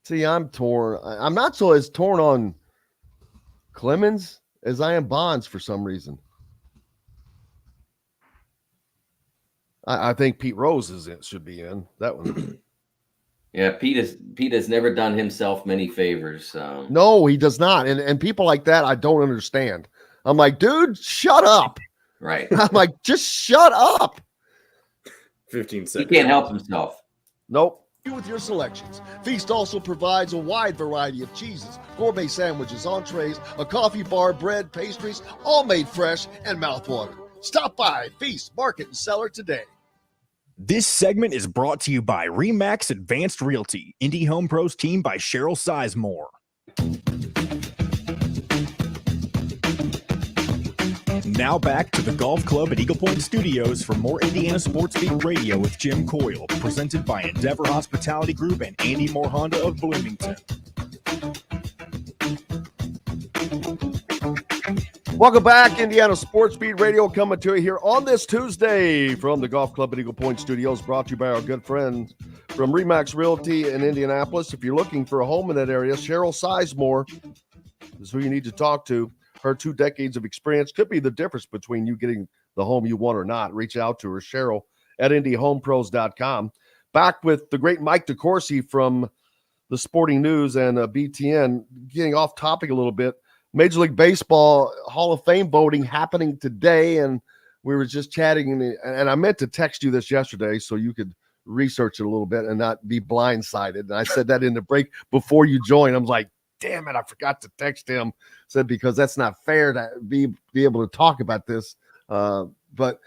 See, I'm torn. I'm not so as torn on Clemens as I am Bonds for some reason. I think Pete Rose should be in that one. Yeah, Pete has never done himself many favors. No, he does not. And people like that, I don't understand. I'm like, dude, shut up. Right. I'm like, just shut up. 15 seconds. He can't help himself. Nope. With your selections. Feast also provides a wide variety of cheeses, gourmet sandwiches, entrees, a coffee bar, bread, pastries, all made fresh and mouthwatering. Stop by Feast Market and Cellar today. This segment is brought to you by Remax Advanced Realty, Indie Home Pros team by Cheryl Sizemore. Now back to the Golf Club at Eagle Point Studios for more Indiana Sports Beat Radio with Jim Coyle, presented by Endeavor Hospitality Group and Andy Moore Honda of Bloomington. Welcome back, Indiana Sports Beat Radio, coming to you here on this Tuesday from the Golf Club at Eagle Point Studios, brought to you by our good friends from Remax Realty in Indianapolis. If you're looking for a home in that area, Cheryl Sizemore is who you need to talk to. Her 2 decades of experience could be the difference between you getting the home you want or not. Reach out to her, Cheryl, at IndyHomePros.com. Back with the great Mike DeCourcy from the Sporting News and BTN. Getting off topic a little bit. Major League Baseball Hall of Fame voting happening today, and we were just chatting, and I meant to text you this yesterday so you could research it a little bit and not be blindsided. And I said that in the break before you joined. I was like, damn it, I forgot to text him. Said because that's not fair to be able to talk about this. But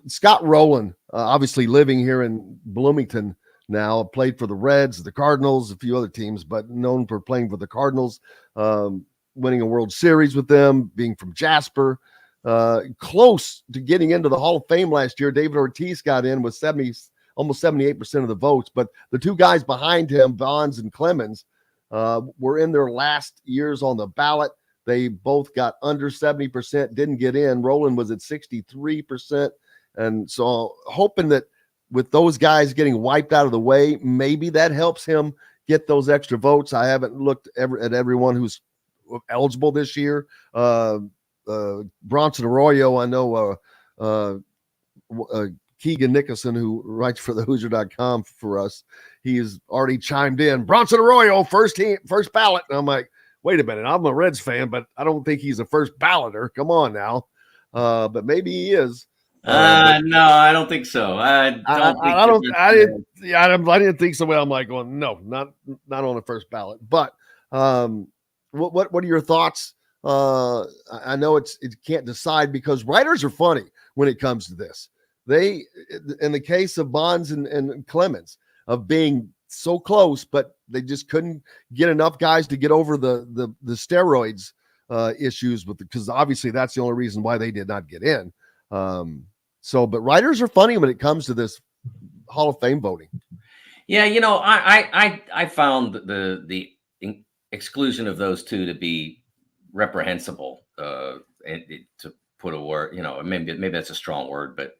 Scott Rowland, obviously living here in Bloomington now, played for the Reds, the Cardinals, a few other teams, but known for playing for the Cardinals, winning a World Series with them, being from Jasper, close to getting into the Hall of Fame last year. David Ortiz got in with almost 78% of the votes, but the 2 guys behind him, Bonds and Clemens, were in their last years on the ballot. They both got under 70%, didn't get in. Rowland was at 63%. And so hoping that with those guys getting wiped out of the way, maybe that helps him get those extra votes. I haven't looked at everyone who's eligible this year. Bronson Arroyo, I know Keegan Nicholson, who writes for the Hoosier.com for us, he's already chimed in. Bronson Arroyo, first ballot. And I'm like, wait a minute, I'm a Reds fan, but I don't think he's a first balloter. Come on now. But maybe he is. No, I don't think so. I didn't think so. Well, I'm like, well, no, not on the first ballot. But what are your thoughts? I know it can't decide because writers are funny when it comes to this. They, in the case of Bonds and Clemens, of being so close, but they just couldn't get enough guys to get over the steroids issues because obviously that's the only reason why they did not get in. But writers are funny when it comes to this Hall of Fame voting. Yeah, I found the exclusion of those 2 to be reprehensible. And to put a word, maybe that's a strong word, but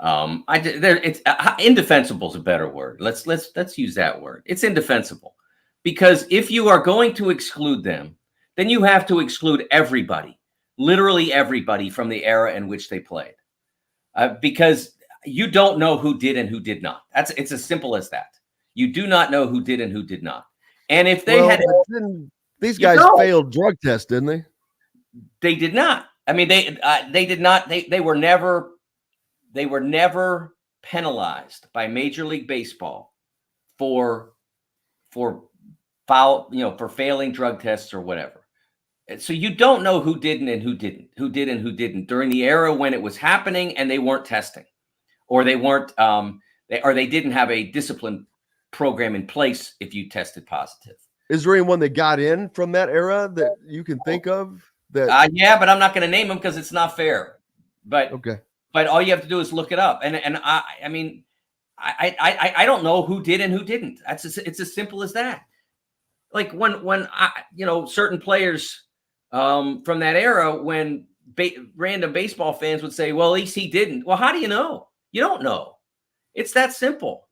it's indefensible is a better word. Let's use that word. It's indefensible because if you are going to exclude them, then you have to exclude everybody, literally everybody from the era in which they played, because you don't know who did and who did not. It's as simple as that. You do not know who did and who did not. And if they these guys failed drug tests, didn't they? They did not. I mean, they did not. They were never penalized by Major League Baseball for foul, for failing drug tests or whatever. So you don't know who didn't and who didn't, who did and who didn't during the era when it was happening and they weren't testing, or they weren't, they didn't have a discipline program in place if you tested positive. Is there anyone that got in from that era that you can think of? That yeah, but I'm not going to name them because it's not fair. But okay, but all you have to do is look it up. And I mean, I don't know who did and who didn't. It's as simple as that. Like when certain players from that era, when random baseball fans would say, well, at least he didn't. Well, how do you know? You don't know. It's that simple.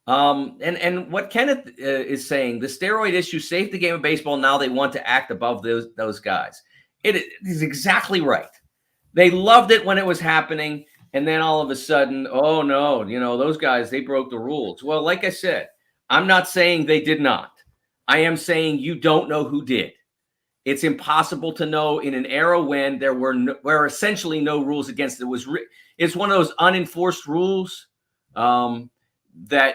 And what Kenneth is saying, the steroid issue saved the game of baseball. Now they want to act above those guys. It is exactly right. They loved it when it was happening. And then all of a sudden, oh no, those guys, they broke the rules. Well, like I said, I'm not saying they did not. I am saying you don't know who did. It's impossible to know in an era when there were essentially no rules against it. It's one of those unenforced rules that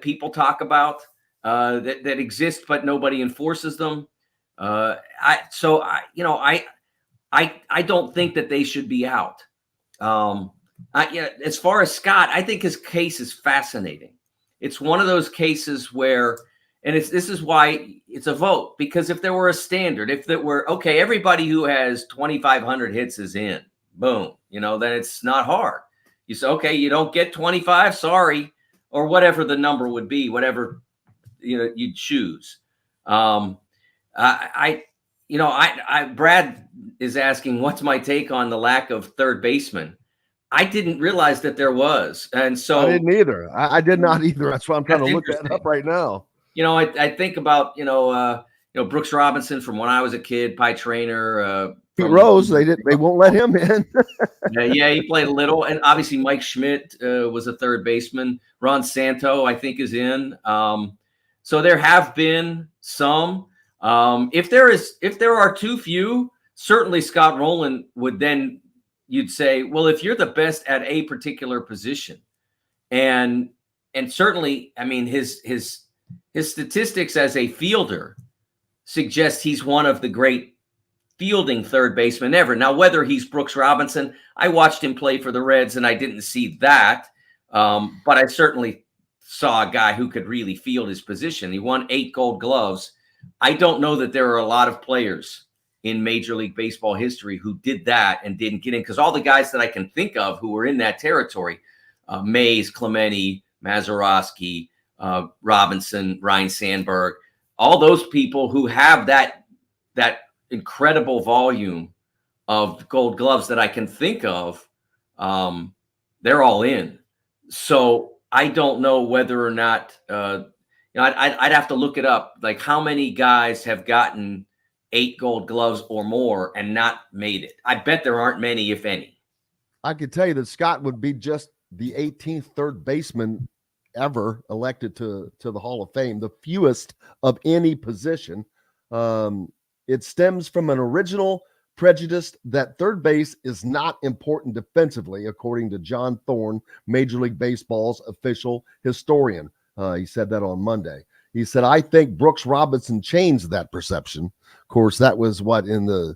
people talk about that exist, but nobody enforces them. I don't think that they should be out. As far as Scott, I think his case is fascinating. It's one of those cases where, and this is why it's a vote, because if there were a standard, if there were, okay, everybody who has 2,500 hits is in, boom, then it's not hard. You say, okay, you don't get 25, sorry, or whatever the number would be, whatever you'd choose. Brad is asking, what's my take on the lack of third baseman? I didn't realize that there was, and so I didn't either. I did not either. That's why I'm trying to look that up right now. I think about Brooks Robinson from when I was a kid, Pie Trainer. Rose, they won't let him in. yeah, he played a little, and obviously Mike Schmidt was a third baseman. Ron Santo, I think, is in. So there have been some. If there are too few, certainly Scott Rowland would then. You'd say, well, if you're the best at a particular position, and certainly, I mean, his statistics as a fielder suggest he's one of the great fielding third basemen ever. Now, whether he's Brooks Robinson, I watched him play for the Reds and I didn't see that, but I certainly saw a guy who could really field his position. He won 8 Gold Gloves. I don't know that there are a lot of players in Major League Baseball history who did that and didn't get in, because all the guys that I can think of who were in that territory, Mays, Clemente, Mazeroski, Robinson, Ryan Sandberg, all those people who have that incredible volume of Gold Gloves that I can think of, they're all in. So I don't know whether or not I'd have to look it up, like how many guys have gotten 8 Gold Gloves or more and not made it. I bet there aren't many, if any. I could tell you that Scott would be just the 18th third baseman ever elected to the Hall of Fame, the fewest of any position. It stems from an original prejudice that third base is not important defensively, according to John Thorne, Major League Baseball's official historian. He said that on Monday. He said, I think Brooks Robinson changed that perception. Of course, that was in the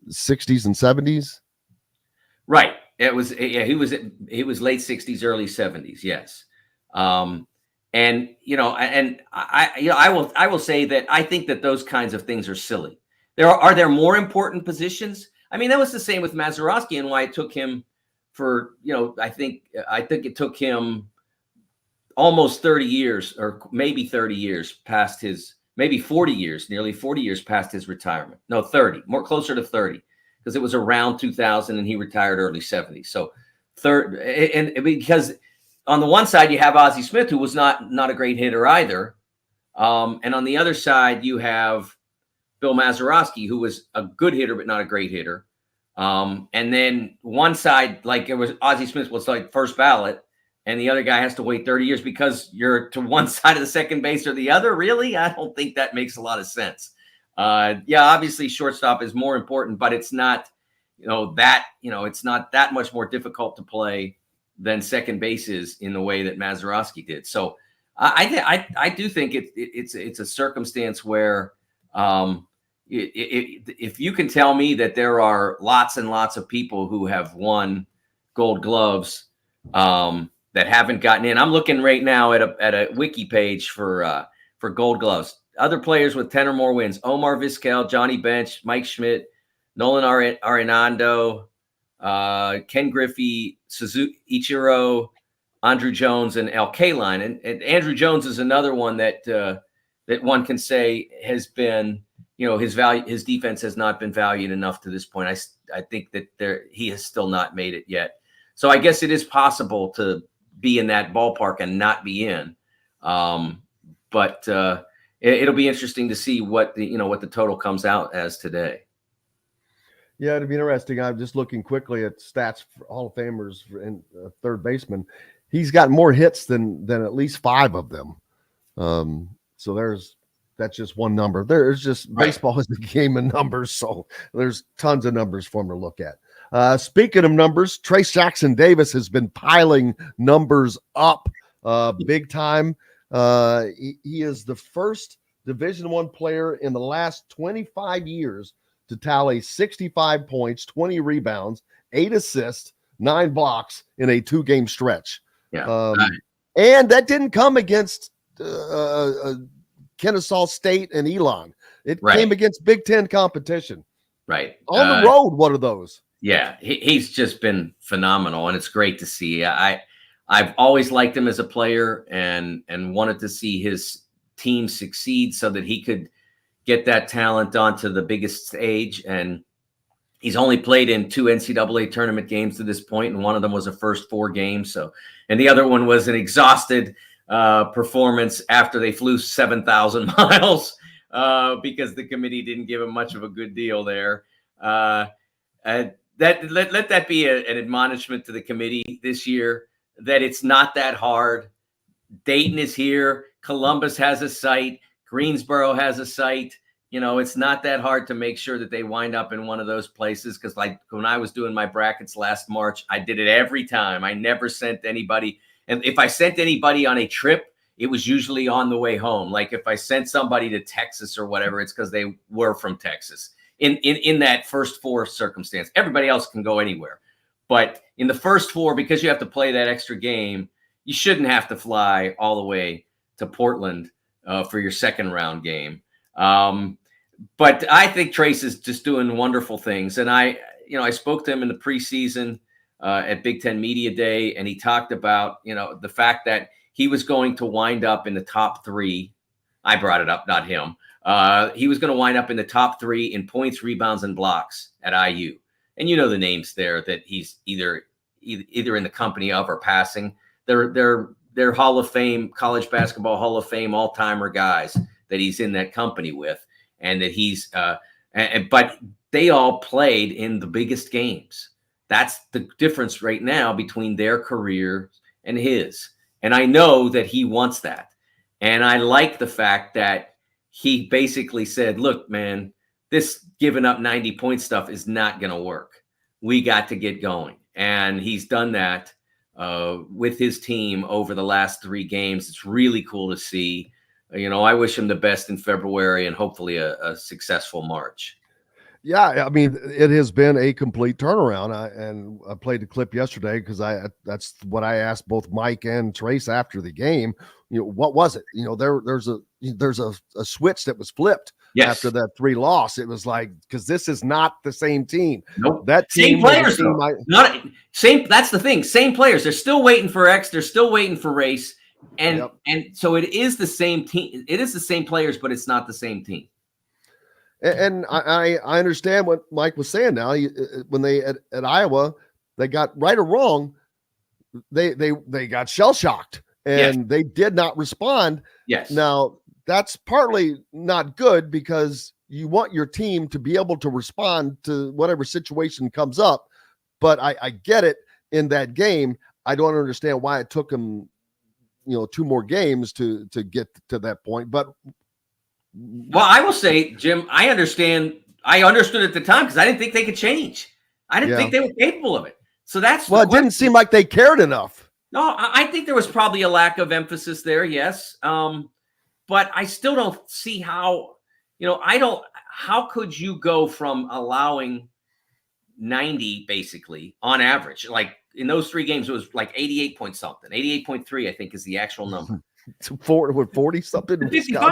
60s and 70s? Right. It was, yeah, he was late 60s, early 70s. Yes. I will say that I think that those kinds of things are silly. Are there more important positions? I mean, that was the same with Mazeroski, and why it took him for, I think it took him almost 30 years, or maybe 30 years past his, maybe 40 years, nearly 40 years past his retirement. No, 30, more closer to 30, because it was around 2000 and he retired early 70s. So and because on the one side you have Ozzie Smith, who was not a great hitter either. And on the other side you have Bill Mazeroski, who was a good hitter, but not a great hitter. And then one side, like it was Ozzie Smith was like first ballot, and the other guy has to wait 30 years because you're to one side of the second base or the other. Really? I don't think that makes a lot of sense. Yeah, obviously shortstop is more important, but it's not, it's not that much more difficult to play than second base is in the way that Mazeroski did. So I do think it's a circumstance where, if you can tell me that there are lots and lots of people who have won Gold Gloves that haven't gotten in. I'm looking right now at a wiki page for Gold Gloves. Other players with 10 or more wins: Omar Vizquel, Johnny Bench, Mike Schmidt, Nolan Arenado, Ken Griffey, Suzuki Ichiro, Andrew Jones, and Al Kaline. And Andrew Jones is another one that one can say has been, his defense has not been valued enough to this point. I think that he has still not made it yet. So I guess it is possible to be in that ballpark and not be in. But it'll be interesting to see what the total comes out as today. Yeah, it'd be interesting. I'm just looking quickly at stats for Hall of Famers and third baseman. He's got more hits than at least 5 of them. So that's just one number. There's just baseball is a game of numbers, so there's tons of numbers for him to look at. Speaking of numbers, Trace Jackson Davis has been piling numbers up big time. He is the first Division I player in the last 25 years to tally 65 points, 20 rebounds, 8 assists, 9 blocks in a 2-game stretch. Yeah. And that didn't come against Kennesaw State and Elon. It came against Big Ten competition. Right. On the road, what are those? Yeah, he's just been phenomenal, and it's great to see. I've always liked him as a player and wanted to see his team succeed so that he could get that talent onto the biggest stage. And he's only played in 2 NCAA tournament games to this point, and one of them was a first 4 games. And the other one was an exhausted performance after they flew 7,000 miles because the committee didn't give him much of a good deal there. Let that be an admonishment to the committee this year that it's not that hard. Dayton is here. Columbus has a site. Greensboro has a site. It's not that hard to make sure that they wind up in one of those places. Because like when I was doing my brackets last March, I did it every time. I never sent anybody. And if I sent anybody on a trip, it was usually on the way home. Like if I sent somebody to Texas or whatever, it's because they were from Texas. In that first 4 circumstance, everybody else can go anywhere. But in the first 4, because you have to play that extra game, you shouldn't have to fly all the way to Portland for your second round game. But I think Trace is just doing wonderful things. And I spoke to him in the preseason at Big Ten Media Day, and he talked about, the fact that he was going to wind up in the top 3. I brought it up, not him. He was going to wind up in the top 3 in points, rebounds, and blocks at IU. And the names there that he's either in the company of or passing. They're Hall of Fame, college basketball Hall of Fame all-timer guys that he's in that company with, and that he's but they all played in the biggest games. That's the difference right now between their career and his. And I know that he wants that. And I like the fact that he basically said, look, man, this giving up 90-point stuff is not going to work. We got to get going. And he's done that with his team over the last 3 games. It's really cool to see. I wish him the best in February and hopefully a successful March. Yeah, I mean, it has been a complete turnaround. I played the clip yesterday because that's what I asked both Mike and Trace after the game. What was it? There's a switch that was flipped after that 3 loss. It was like, because this is not the same team. Nope. That team, same players, not same. That's the thing. Same players. They're still waiting for X. They're still waiting for Race. And so it is the same team. It is the same players, but it's not the same team. And I understand what Mike was saying now. When they at Iowa, they got right or wrong, they got shell shocked and they did not respond. Yes. Now that's partly not good because you want your team to be able to respond to whatever situation comes up. But I get it in that game. I don't understand why it took them, 2 more games to get to that point. But well, I will say, Jim, I understand. I understood at the time because I didn't think they could change. I didn't think they were capable of it. So that's it didn't seem like they cared enough. No, I think there was probably a lack of emphasis there. Yes, but I still don't see how. how could you go from allowing 90 basically on average, like in those 3 games, it was like 88 point something, 88.3, I think is the actual number. 40 something. 55.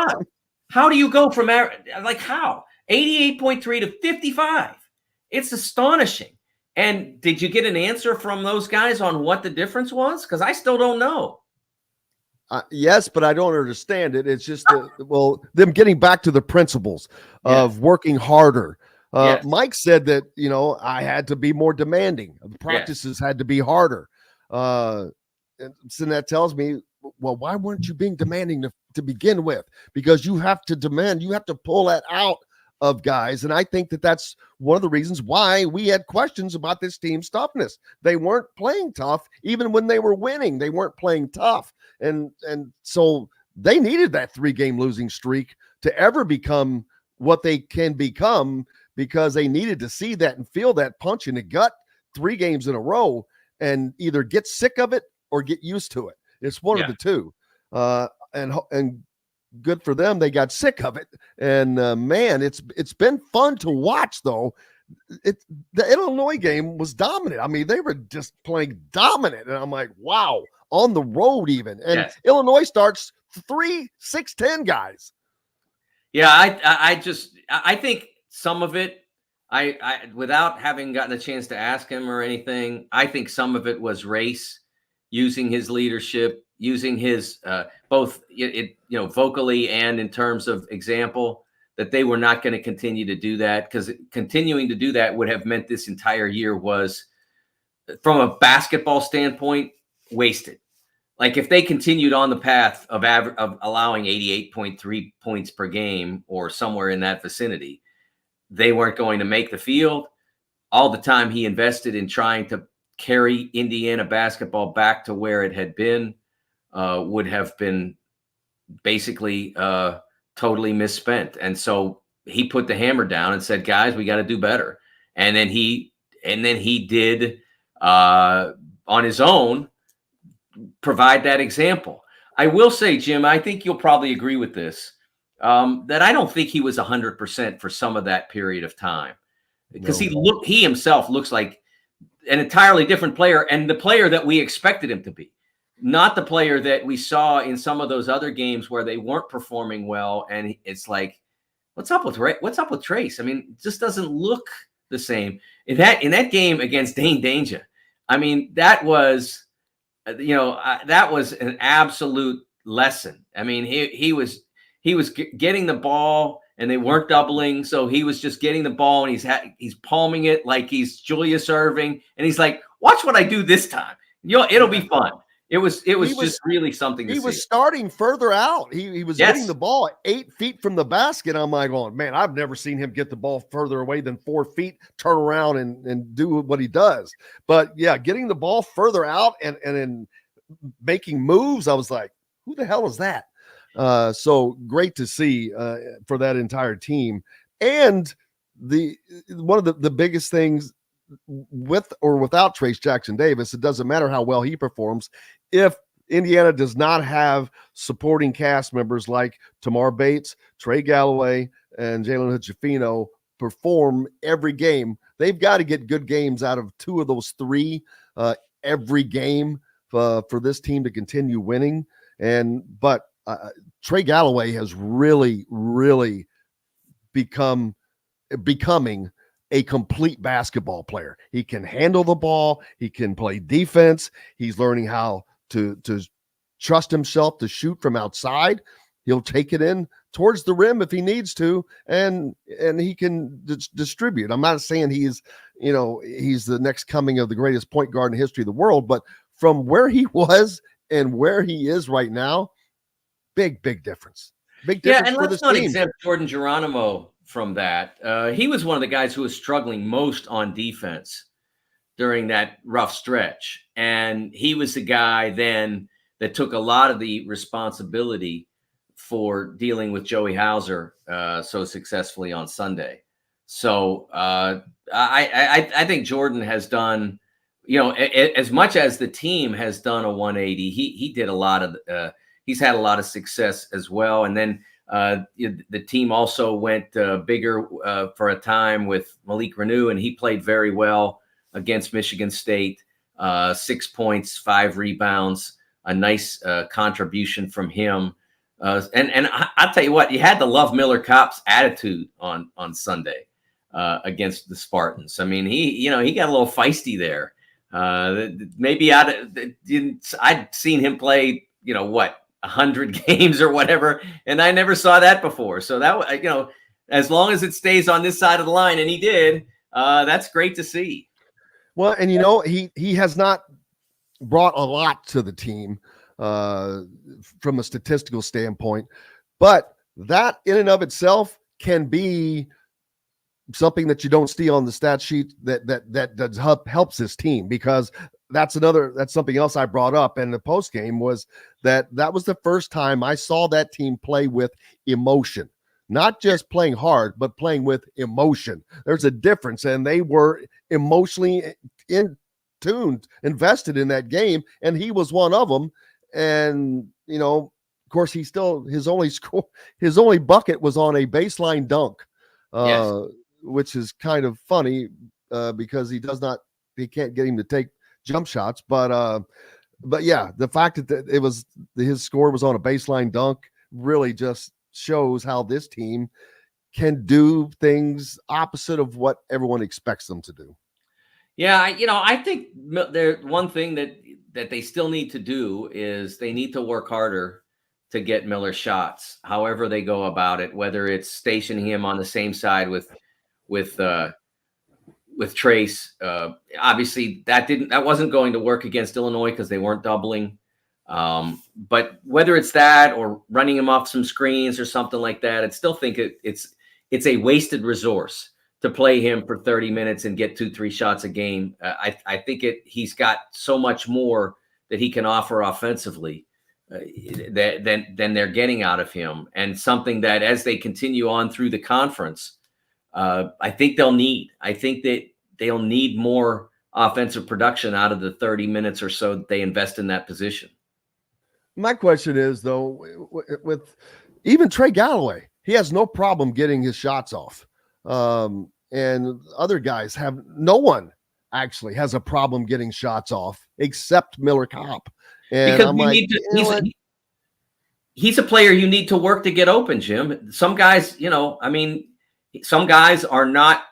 How do you go from like how 88.3 to 55? It's astonishing. And did you get an answer from those guys on what the difference was? Because I still don't know. Yes, but I don't understand it. It's just them getting back to the principles of working harder. Yes. Mike said that, I had to be more demanding. The practices had to be harder. And so that tells me, well, why weren't you being demanding to begin with? Because you have to demand, you have to pull that out of guys. And I think that that's one of the reasons why we had questions about this team's toughness. They weren't playing tough. Even when they were winning, they weren't playing tough. And so they needed that 3-game losing streak to ever become what they can become, because they needed to see that and feel that punch in the gut 3 games in a row and either get sick of it or get used to it. It's one of the two. And good for them. They got sick of it. And man, it's been fun to watch though. The Illinois game was dominant. I mean, they were just playing dominant. And I'm like, wow, on the road even. And Illinois starts 3 6-10 guys. Yeah, I think some of it, I without having gotten a chance to ask him or anything, I think some of it was Race using his leadership, using his both vocally and in terms of example, that they were not going to continue to do that, because continuing to do that would have meant this entire year was, from a basketball standpoint, wasted. Like if they continued on the path of allowing 88.3 points per game or somewhere in that vicinity, they weren't going to make the field. All the time he invested in trying to carry Indiana basketball back to where it had been would have been basically totally misspent. And so he put the hammer down and said, guys, we got to do better. And then he did on his own provide that example. I will say, Jim, I think you'll probably agree with this, that I don't think he was 100% for some of that period of time, because he himself looks like an entirely different player, and the player that we expected him to be, not the player that we saw in some of those other games where they weren't performing well. And it's like, what's up with Trace? I mean, it just doesn't look the same in that game against Dane Danger. I mean, that was an absolute lesson. I mean, he was getting the ball and they weren't doubling, so he was just getting the ball and he's palming it like he's Julius Erving, and he's like, "Watch what I do this time. It'll be fun." It was just really something to see. He was starting further out. He was getting the ball 8 feet from the basket. I'm like, oh man, I've never seen him get the ball further away than 4 feet, turn around and do what he does. But yeah, getting the ball further out and then making moves, I was like, who the hell is that? So great to see for that entire team. And one of the biggest things, with or without Trace Jackson Davis, it doesn't matter how well he performs. If Indiana does not have supporting cast members like Tamar Bates, Trey Galloway, and Jalen Hood-Schifino perform every game, they've got to get good games out of 2 of those 3 every game for this team to continue winning. But Trey Galloway has really, really becoming a complete basketball player. He can handle the ball. He can play defense. He's learning how to trust himself to shoot from outside. He'll take it in towards the rim if he needs to, and he can distribute. I'm not saying he's the next coming of the greatest point guard in the history of the world, but from where he was and where he is right now, big difference. Big difference. Yeah, and for let's this not team. exempt Jordan Geronimo from that. He was one of the guys who was struggling most on defense during that rough stretch. And he was the guy then that took a lot of the responsibility for dealing with Joey Hauser so successfully on Sunday. So I think Jordan has done, as much as the team has done a 180, he did a lot of, he's had a lot of success as well. And then The team also went bigger for a time with Malik Renew, and he played very well against Michigan State. 6 points, 5 rebounds, a nice contribution from him. And I'll tell you what, you had to love Miller Kopp's attitude on Sunday against the Spartans. I mean, he got a little feisty there. Maybe I'd seen him play, 100 games or whatever, and I never saw that before. So that, as long as it stays on this side of the line, and he did, that's great to see. Well, and he has not brought a lot to the team from a statistical standpoint, but that in and of itself can be something that you don't see on the stat sheet that helps this team, because that's something else I brought up in the post game, was that was the first time I saw that team play with emotion. Not just playing hard, but playing with emotion. There's a difference, and they were emotionally invested in that game, and he was one of them. And of course, his only bucket was on a baseline dunk, which is kind of funny because he can't get him to take jump shots. But yeah, the fact that his score was on a baseline dunk really just shows how this team can do things opposite of what everyone expects them to do. Yeah, I think one thing that they still need to do is they need to work harder to get Miller shots, however they go about it, whether it's stationing him on the same side with Trace. Obviously that wasn't going to work against Illinois because they weren't doubling. But whether it's that or running him off some screens or something like that, I still think it's a wasted resource to play him for 30 minutes and get 2-3 shots a game. I think he's got so much more that he can offer offensively than they're getting out of him, and something that as they continue on through the conference, I think they'll need. I think that they'll need more offensive production out of the 30 minutes or so that they invest in that position. My question is, though, with even Trey Galloway, he has no problem getting his shots off. And other guys no one actually has a problem getting shots off except Miller Kopp. And because he's a player you need to work to get open, Jim. Some guys, some guys are not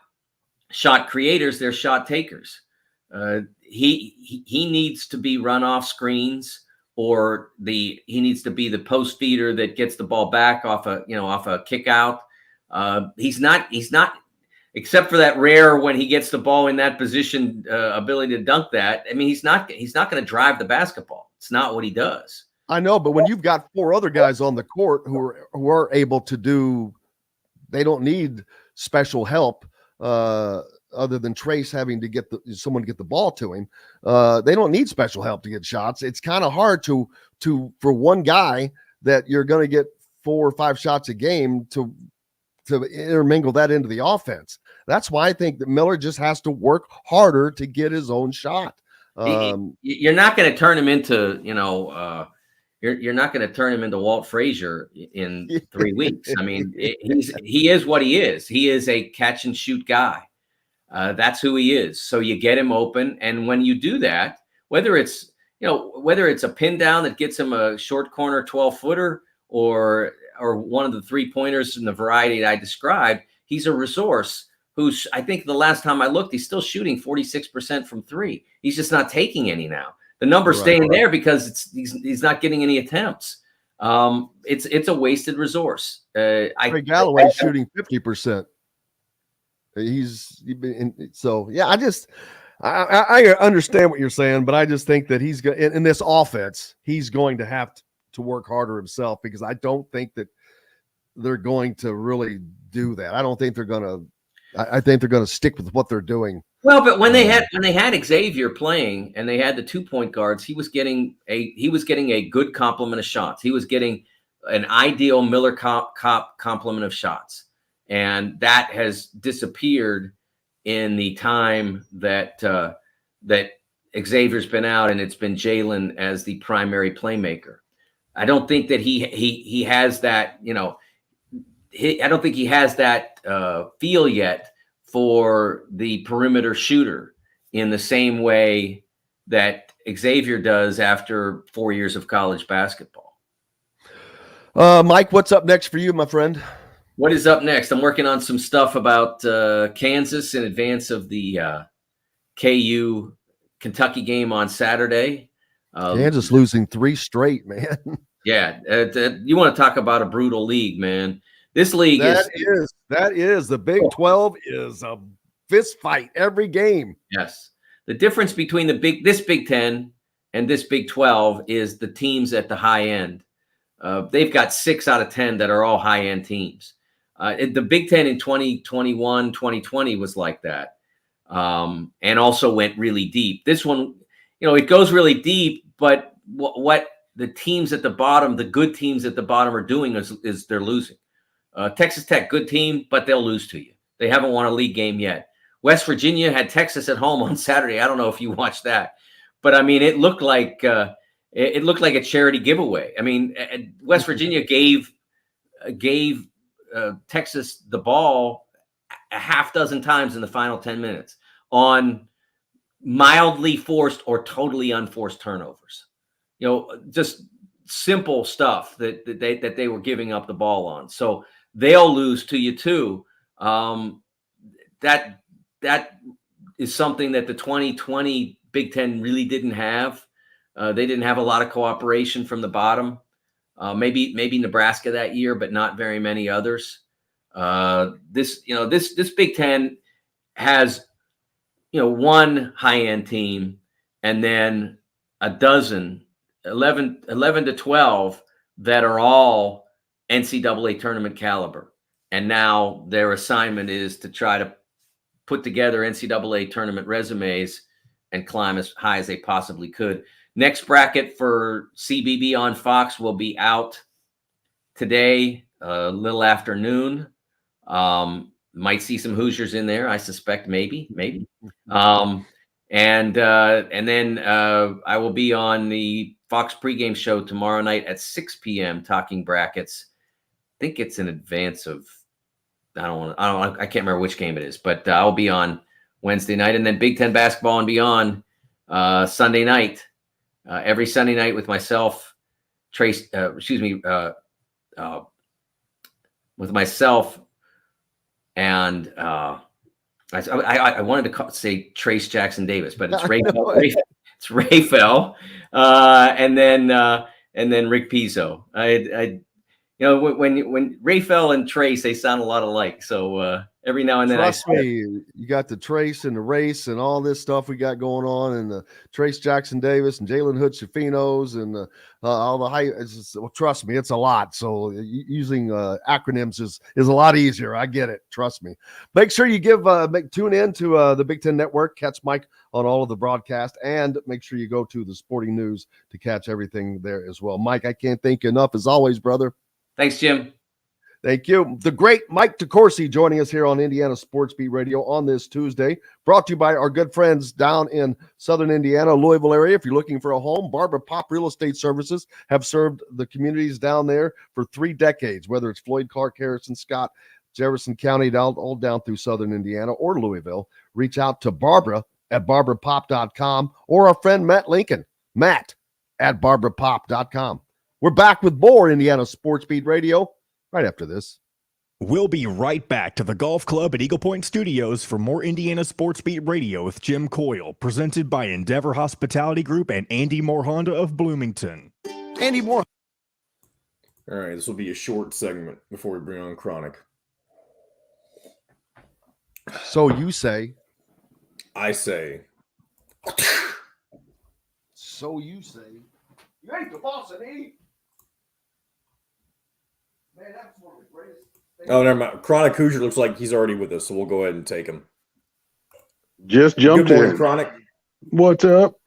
shot creators, they're shot takers. He needs to be run off screens, or he needs to be the post feeder that gets the ball back off a kick out. He's not, except for that rare when he gets the ball in that position, ability to dunk that. I mean, he's not going to drive the basketball. It's not what he does. I know, but when you've got 4 other guys on the court who are able to do, they don't need special help other than Trace having to get someone to get the ball to him. They don't need special help to get shots. It's kind of hard for one guy that you're going to get 4 or 5 shots a game to intermingle that into the offense. That's why I think that Miller just has to work harder to get his own shot. You're not going to turn him into, you're not going to turn him into Walt Frazier in 3 weeks. I mean, he is what he is. He is a catch and shoot guy. That's who he is. So you get him open, and when you do that, whether it's a pin down that gets him a short corner 12-footer or one of the 3-pointers in the variety that I described, he's a resource who's, I think the last time I looked, he's still shooting 46% from 3. He's just not taking any now. The number's staying there because he's not getting any attempts. It's a wasted resource. Trey Galloway's shooting 50%. I understand what you're saying, but I just think that he's in this offense, he's going to have to work harder himself, because I don't think that they're going to really do that. I don't think they're going to. I think they're going to stick with what they're doing. Well, but when they had Xavier playing and they had the 2-point guards, he was getting a good complement of shots. He was getting an ideal Miller complement of shots, and that has disappeared in the time that Xavier's been out, and it's been Jalen as the primary playmaker. I don't think that he has that. I don't think he has that feel yet for the perimeter shooter in the same way that Xavier does after 4 years of college basketball. Mike, what's up next for you, my friend? What is up next? I'm working on some stuff about Kansas in advance of the KU Kentucky game on Saturday. Kansas losing 3 straight, man. Yeah, you want to talk about a brutal league, man. This league that is the Big 12 is a fist fight every game. Yes. The difference between this Big 10 and this Big 12 is the teams at the high end. They've got 6 out of 10 that are all high-end teams. The Big 10 in 2021, 2020 was like that, and also went really deep. This one, it goes really deep, but what the teams at the bottom, the good teams at the bottom are doing is they're losing. Texas Tech, good team, but they'll lose to you. They haven't won a league game yet. West Virginia had Texas at home on Saturday. I don't know if you watched that, but I mean, it looked like a charity giveaway. I mean, West Virginia gave Texas the ball a half dozen times in the final 10 minutes on mildly forced or totally unforced turnovers. Just simple stuff that they were giving up the ball on. So they'll lose to you too. That is something that the 2020 Big Ten really didn't have. They didn't have a lot of cooperation from the bottom. Maybe Nebraska that year, but not very many others. This Big Ten has, one high-end team and then a dozen, 11 to 12 that are all NCAA tournament caliber. And now their assignment is to try to put together NCAA tournament resumes and climb as high as they possibly could. Next bracket for CBB on Fox will be out today, a little afternoon. Might see some Hoosiers in there, I suspect, maybe. And then I will be on the Fox pregame show tomorrow night at 6 p.m. talking brackets. I think it's in advance of, I can't remember which game it is, but I'll be on Wednesday night, and then Big Ten basketball and beyond Sunday night. Every Sunday night with myself, with myself, and I wanted to say Trace Jackson Davis, but it's it's Raphael, and then Rick Pizzo. When Raphael and Trace, they sound a lot alike. So every now and then, trust me, you got the Trace and the race and all this stuff we got going on, and the Trace Jackson Davis and Jalen Hood Shafinos and all the high. Trust me, it's a lot. So using acronyms is a lot easier. I get it. Trust me. Make sure you tune in to the Big Ten Network. Catch Mike on all of the broadcast, and make sure you go to the Sporting News to catch everything there as well. Mike, I can't thank you enough as always, brother. Thanks, Jim. Thank you. The great Mike DeCourcy joining us here on Indiana Sports Beat Radio on this Tuesday, brought to you by our good friends down in Southern Indiana, Louisville area. If you're looking for a home, Barbara Pop Real Estate Services have served the communities down there for 3 decades, whether it's Floyd, Clark, Harrison, Scott, Jefferson County, all down through Southern Indiana or Louisville. Reach out to Barbara at barbarapop.com or our friend Matt Lincoln, Matt at barbarapop.com. We're back with more Indiana Sports Beat Radio right after this. We'll be right back to the Golf Club at Eagle Point Studios for more Indiana Sports Beat Radio with Jim Coyle, presented by Endeavor Hospitality Group and Andy Moore Honda of Bloomington. Andy Moore. All right, this will be a short segment before we bring on Chronic. So you say. I say. So you say. You ain't the boss, Andy. Man, that's one of the greatest things. Oh, never mind. Chronic Hoosier looks like he's already with us, so we'll go ahead and take him. Just jumped Good morning, in. Chronic. What's up?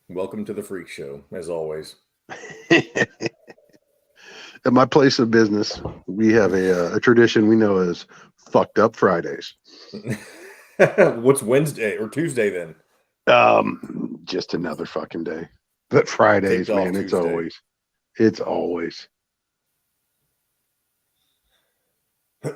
Welcome to the Freak Show, as always. At my place of business, we have a tradition we know as fucked up Fridays. What's Wednesday or Tuesday then? Just another fucking day. But Fridays, man, it's always. I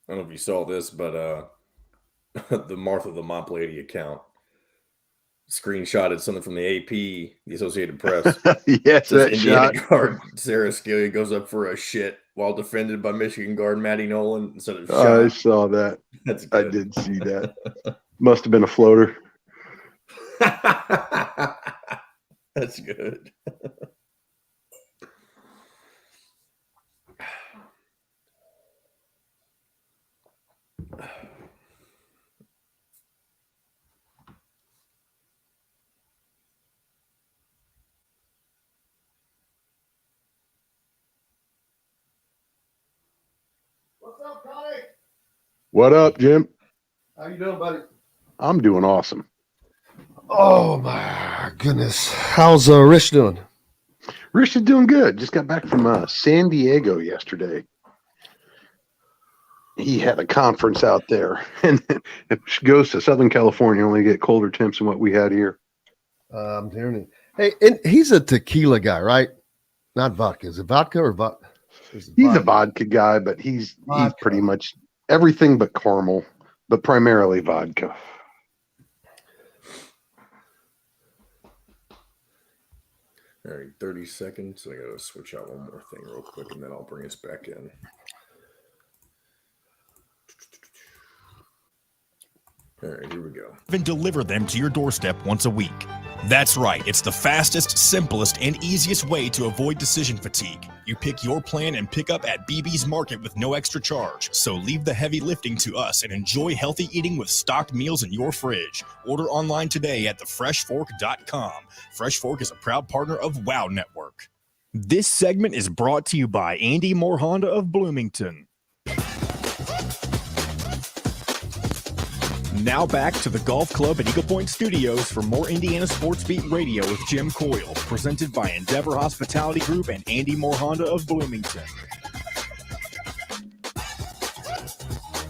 don't know if you saw this, but the Martha the Mop Lady account screenshotted something from the AP, the Associated Press. Yes, Says that Indiana shot. guard Sarah Scalia goes up for a shit while defended by Michigan guard Maddie Nolan instead of I shot. saw that. That's I good. did see that. Must have been a floater. That's good. What's up, Connie? What up, Jim? How you doing, buddy? I'm doing awesome. Oh my goodness. How's Rich doing? Rich is doing good. Just got back from San Diego yesterday. He had a conference out there, and it goes to Southern California. Only get colder temps than what we had here. I'm hearing it. Hey, and he's a tequila guy, right? Not vodka. Is it vodka or vodka? He's a vodka guy, but he's pretty much everything but caramel, but primarily vodka. All right, 30 seconds. I got to switch out one more thing real quick, and then I'll bring us back in. All right, here we go. And deliver them to your doorstep once a week. That's right, it's the fastest, simplest, and easiest way to avoid decision fatigue. You pick your plan and pick up at BB's Market with no extra charge. So leave the heavy lifting to us and enjoy healthy eating with stocked meals in your fridge. Order online today at thefreshfork.com. Fresh Fork is a proud partner of WOW Network. This segment is brought to you by Andy Moore Honda of Bloomington. Now back to the Golf Club at Eagle Point Studios for more Indiana Sports Beat Radio with Jim Coyle, presented by Endeavor Hospitality Group and Andy Moore Honda of Bloomington.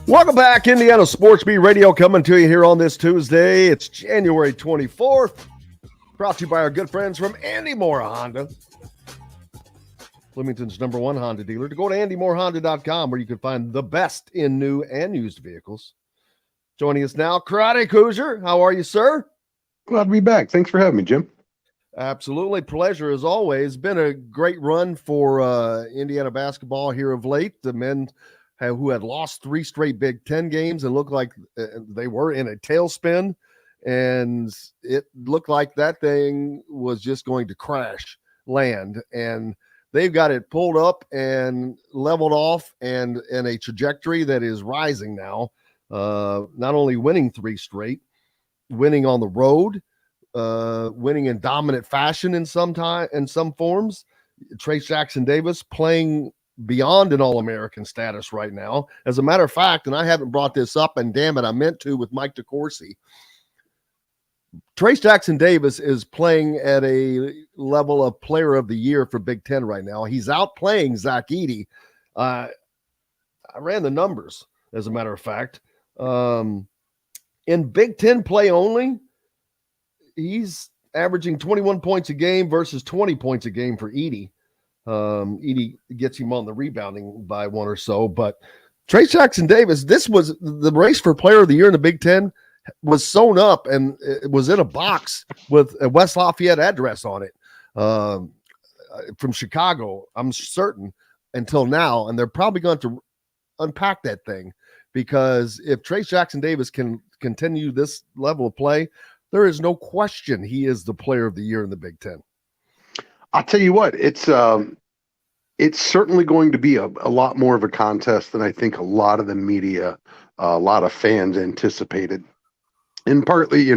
Welcome back, Indiana Sports Beat Radio, coming to you here on this Tuesday. It's January 24th. Brought to you by our good friends from Andy Moore Honda, Bloomington's #1 Honda dealer. To go to andymoorehonda.com, where you can find the best in new and used vehicles. Joining us now, Karate Hoosier. How are you, sir? Glad to be back. Thanks for having me, Jim. Absolutely. Pleasure as always. Been a great run for Indiana basketball here of late. The men who had lost 3 straight Big Ten games and looked like they were in a tailspin. And it looked like that thing was just going to crash land. And they've got it pulled up and leveled off and in a trajectory that is rising now. Not only winning 3 straight, winning on the road, winning in dominant fashion in some forms. Trace Jackson Davis playing beyond an All-American status right now. As a matter of fact, and I haven't brought this up, and damn it, I meant to with Mike DeCourcy. Trace Jackson Davis is playing at a level of player of the year for Big Ten right now. He's outplaying Zach Edey. I ran the numbers, as a matter of fact. In Big Ten play only, he's averaging 21 points a game versus 20 points a game for Edey. Edey gets him on the rebounding by 1 or so, but Trace Jackson Davis, this was the race for player of the year in the Big Ten, was sewn up and it was in a box with a West Lafayette address on it from Chicago, I'm certain, until now. And they're probably going to unpack that thing, because if Trace Jackson Davis can continue this level of play, there is no question he is the player of the year in the Big Ten. I'll tell you what, it's certainly going to be a lot more of a contest than I think a lot of the media, a lot of fans anticipated. And partly,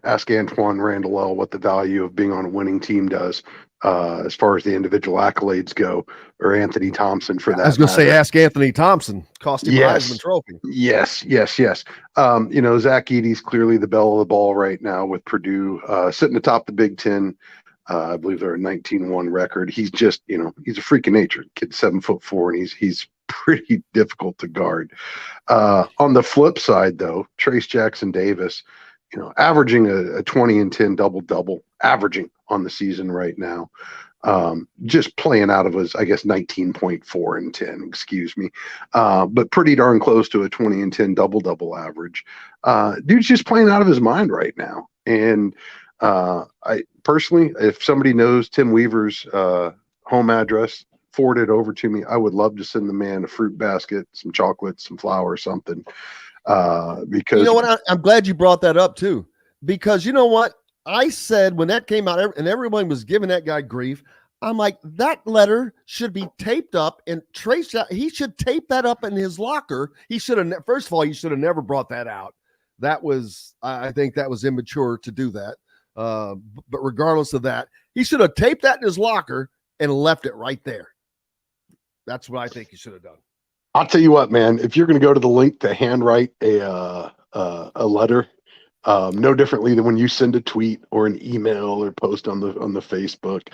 ask Antoine Randall what the value of being on a winning team does. as far as the individual accolades go, or Anthony Thompson for that. I was going to say, matter. ask Anthony Thompson. Cost him a Heisman Trophy. Yes. Zach Edey's clearly the belle of the ball right now with Purdue sitting atop the Big Ten. I believe they're a 19-1 record. He's just, he's a freak of nature. Kid's 7'4", and he's pretty difficult to guard. On the flip side, though, Trace Jackson Davis, averaging a 20 and 10 double-double, averaging on the season right now. Just playing out of his, 19.4 and 10, excuse me. But pretty darn close to a 20 and 10 double-double average. Dude's just playing out of his mind right now. And I personally, if somebody knows Tim Weaver's home address, forward it over to me. I would love to send the man a fruit basket, some chocolate, some flour, something. Because you know what? I'm glad you brought that up too, because you know what I said when that came out, and everyone was giving that guy grief. I'm like, that letter should be taped up and traced out. He should tape that up in his locker. He should have. First of all, he should have never brought that out. That was, I think, that was immature to do that. But regardless of that, he should have taped that in his locker and left it right there. That's what I think he should have done. I'll tell you what, man, if you're going to go to the link to handwrite a letter, no differently than when you send a tweet or an email or post on the Facebook,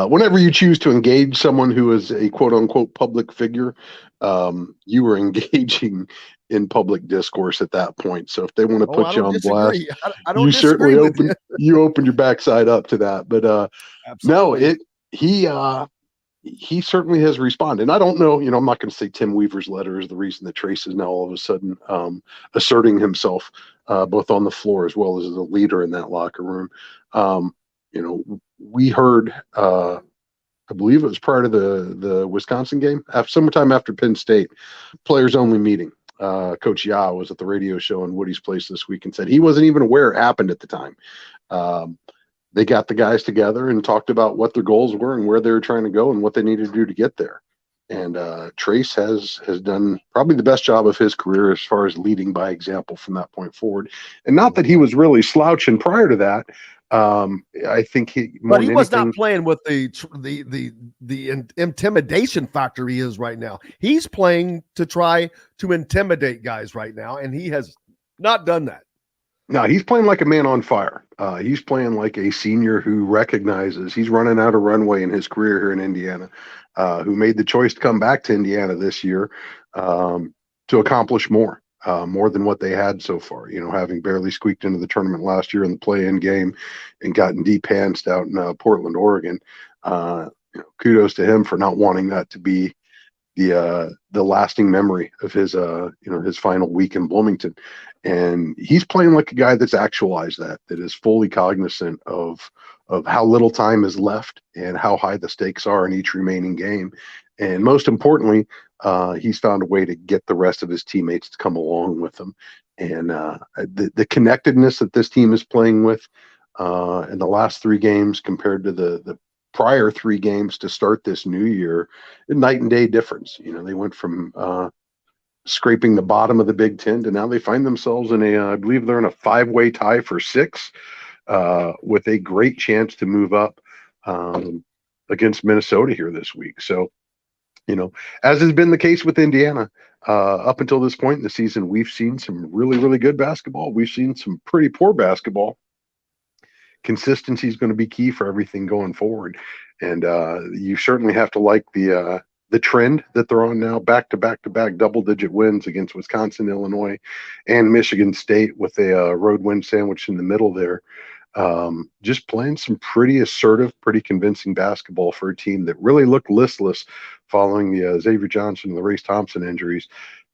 whenever you choose to engage someone who is a quote unquote public figure, you are engaging in public discourse at that point. So if they want to put you on blast, I don't you certainly open your backside up to that. But he certainly has responded. And I don't know, I'm not going to say Tim Weaver's letter is the reason that Trace is now all of a sudden asserting himself both on the floor as well as a leader in that locker room. We heard, I believe it was prior to the Wisconsin game, sometime after Penn State, players only meeting. Coach Ya was at the radio show in Woody's place this week and said he wasn't even aware it happened at the time. They got the guys together and talked about what their goals were and where they were trying to go and what they needed to do to get there. And Trace has done probably the best job of his career as far as leading by example from that point forward. And not that he was really slouching prior to that. I think he was not playing with the intimidation factor he is right now. He's playing to try to intimidate guys right now, and he has not done that. No, he's playing like a man on fire. He's playing like a senior who recognizes he's running out of runway in his career here in Indiana, who made the choice to come back to Indiana this year to accomplish more than what they had so far. Having barely squeaked into the tournament last year in the play-in game and gotten deep-pantsed out in Portland, Oregon. Kudos to him for not wanting that to be the lasting memory of his his final week in Bloomington. And he's playing like a guy that's actualized that is fully cognizant of how little time is left and how high the stakes are in each remaining game. And most importantly, he's found a way to get the rest of his teammates to come along with him. And the connectedness that this team is playing with in the last three games compared to the prior three games to start this new year, a night and day difference. They went from scraping the bottom of the Big Ten to now they find themselves in I believe they're in a 5-way tie for 6 with a great chance to move up against Minnesota here this week. So, as has been the case with Indiana, up until this point in the season, we've seen some really, really good basketball. We've seen some pretty poor basketball. Consistency is going to be key for everything going forward. And you certainly have to like the trend that they're on now, back-to-back double-digit wins against Wisconsin, Illinois, and Michigan State with a road win sandwich in the middle there. Just playing some pretty assertive, pretty convincing basketball for a team that really looked listless following the Xavier Johnson and the Race Thompson injuries.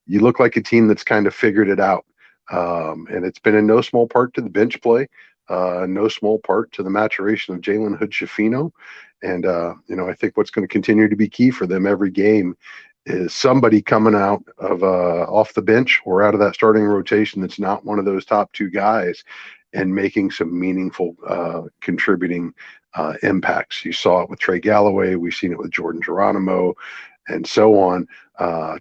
You look like a team that's kind of figured it out. And it's been in no small part to the bench play, no small part to the maturation of Jalen Hood-Schifino. And, I think what's going to continue to be key for them every game is somebody coming out of off the bench or out of that starting rotation that's not one of those top 2 guys and making some meaningful contributing impacts. You saw it with Trey Galloway. We've seen it with Jordan Geronimo and so on,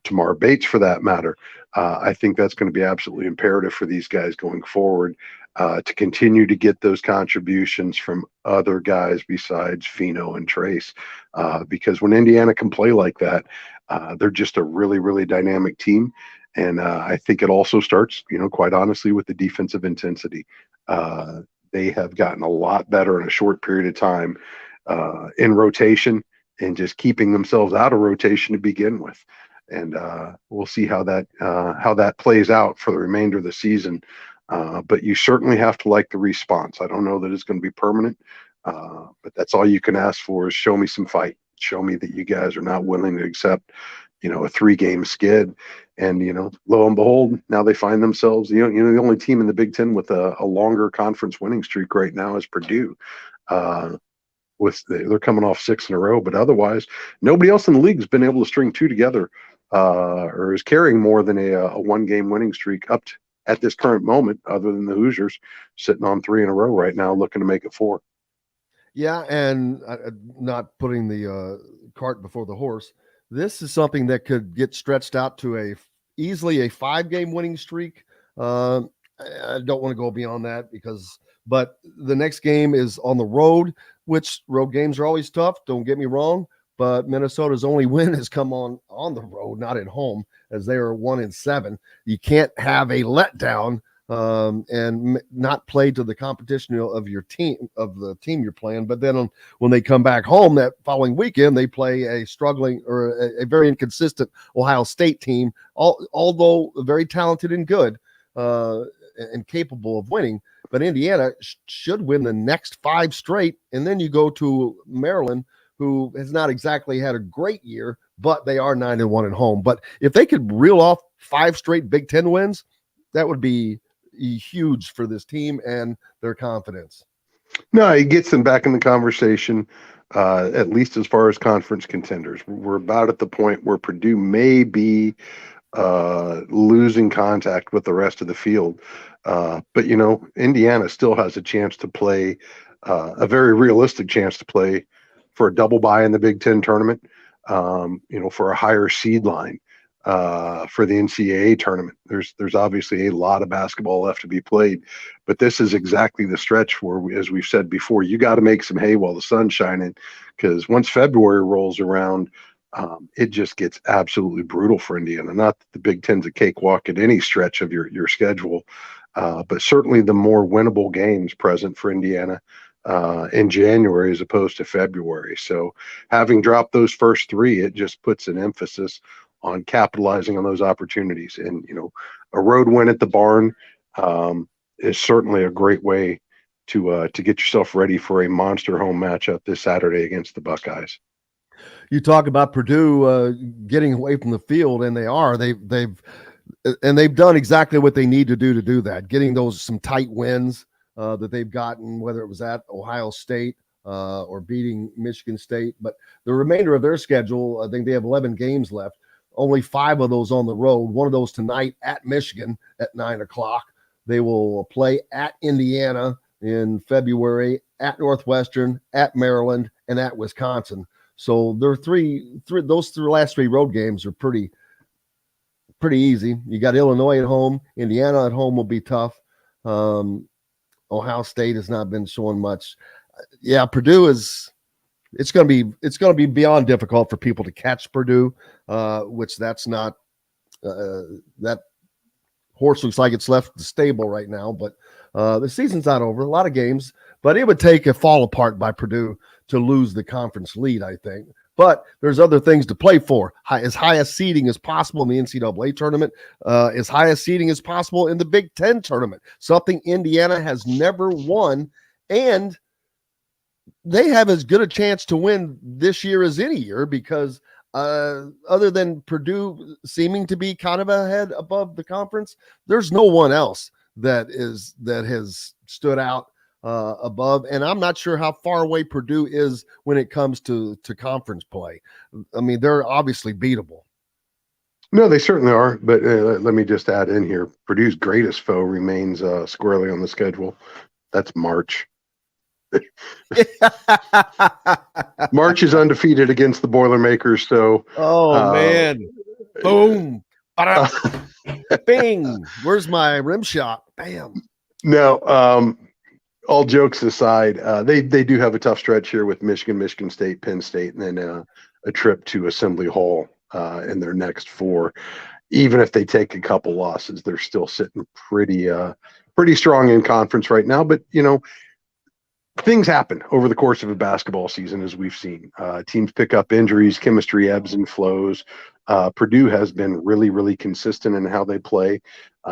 Tamar Bates for that matter. I think that's going to be absolutely imperative for these guys going forward. to continue to get those contributions from other guys besides Fino and Trace. Because when Indiana can play like that, they're just a really, really dynamic team. And I think it also starts, quite honestly, with the defensive intensity. They have gotten a lot better in a short period of time in rotation and just keeping themselves out of rotation to begin with. And we'll see how that plays out for the remainder of the season. But you certainly have to like the response. I don't know that it's going to be permanent, but that's all you can ask for is show me some fight. Show me that you guys are not willing to accept, a 3-game skid. And, lo and behold, now they find themselves, the only team in the Big Ten with a longer conference winning streak right now is Purdue. They're coming off 6 in a row, but otherwise, nobody else in the league has been able to string 2 together or is carrying more than a 1-game winning streak up to, at this current moment, other than the Hoosiers sitting on 3 in a row right now, looking to make it 4. Yeah, and not putting the cart before the horse. This is something that could get stretched out to easily a 5-game winning streak. I don't want to go beyond that but the next game is on the road, which road games are always tough. Don't get me wrong, but Minnesota's only win has come on the road, not at home, as they are 1-7. You can't have a letdown and not play to the competition of your team, of the team you're playing. But then when they come back home that following weekend, they play a struggling or a very inconsistent Ohio State team, although very talented and good and capable of winning. But Indiana should win the next 5 straight. And then you go to Maryland, who has not exactly had a great year, but they are 9-1 at home. But if they could reel off 5 straight Big Ten wins, that would be huge for this team and their confidence. No, it gets them back in the conversation, at least as far as conference contenders. We're about at the point where Purdue may be losing contact with the rest of the field. But, Indiana still has a chance to play, a very realistic chance to play for a double bye in the Big Ten tournament, for a higher seed line. For the NCAA tournament. There's obviously a lot of basketball left to be played, but this is exactly the stretch where, as we've said before, you got to make some hay while the sun's shining, because once February rolls around, it just gets absolutely brutal for Indiana. Not that the Big Ten's a cakewalk at any stretch of your schedule, but certainly the more winnable games present for Indiana in January as opposed to February. So having dropped those first 3, it just puts an emphasis on capitalizing on those opportunities. And, a road win at the barn is certainly a great way to get yourself ready for a monster home matchup this Saturday against the Buckeyes. You talk about Purdue getting away from the field, and they are. They've done exactly what they need to do that, getting some tight wins that they've gotten, whether it was at Ohio State or beating Michigan State. But the remainder of their schedule, I think they have 11 games left. Only 5 of those on the road. One of those tonight at Michigan at 9:00. They will play at Indiana in February, at Northwestern, at Maryland, and at Wisconsin. So those last 3 road games are pretty easy. You got Illinois at home. Indiana at home will be tough. Ohio State has not been showing much. Yeah, Purdue is. It's going to be beyond difficult for people to catch Purdue, which that's not that horse looks like it's left the stable right now. But the season's not over. A lot of games, but it would take a fall apart by Purdue to lose the conference lead, I think. But there's other things to play for. As high a seeding as possible in the NCAA tournament, as high a seeding as possible in the Big Ten tournament, something Indiana has never won, and they have as good a chance to win this year as any year, because other than Purdue seeming to be kind of ahead above the conference, there's no one else that has stood out above. And I'm not sure how far away Purdue is when it comes to conference play. I mean, they're obviously beatable. No, they certainly are. But let me just add in here, Purdue's greatest foe remains squarely on the schedule. That's March. March is undefeated against the Boilermakers. So, man, boom, bing. Where's my rim shot? Bam. No, all jokes aside, they do have a tough stretch here with Michigan, Michigan State, Penn State, and then a trip to Assembly Hall in their next four. Even if they take a couple losses, they're still sitting pretty strong in conference right now. But things happen over the course of a basketball season, as we've seen. Teams pick up injuries, chemistry ebbs and flows. Purdue has been really, really consistent in how they play.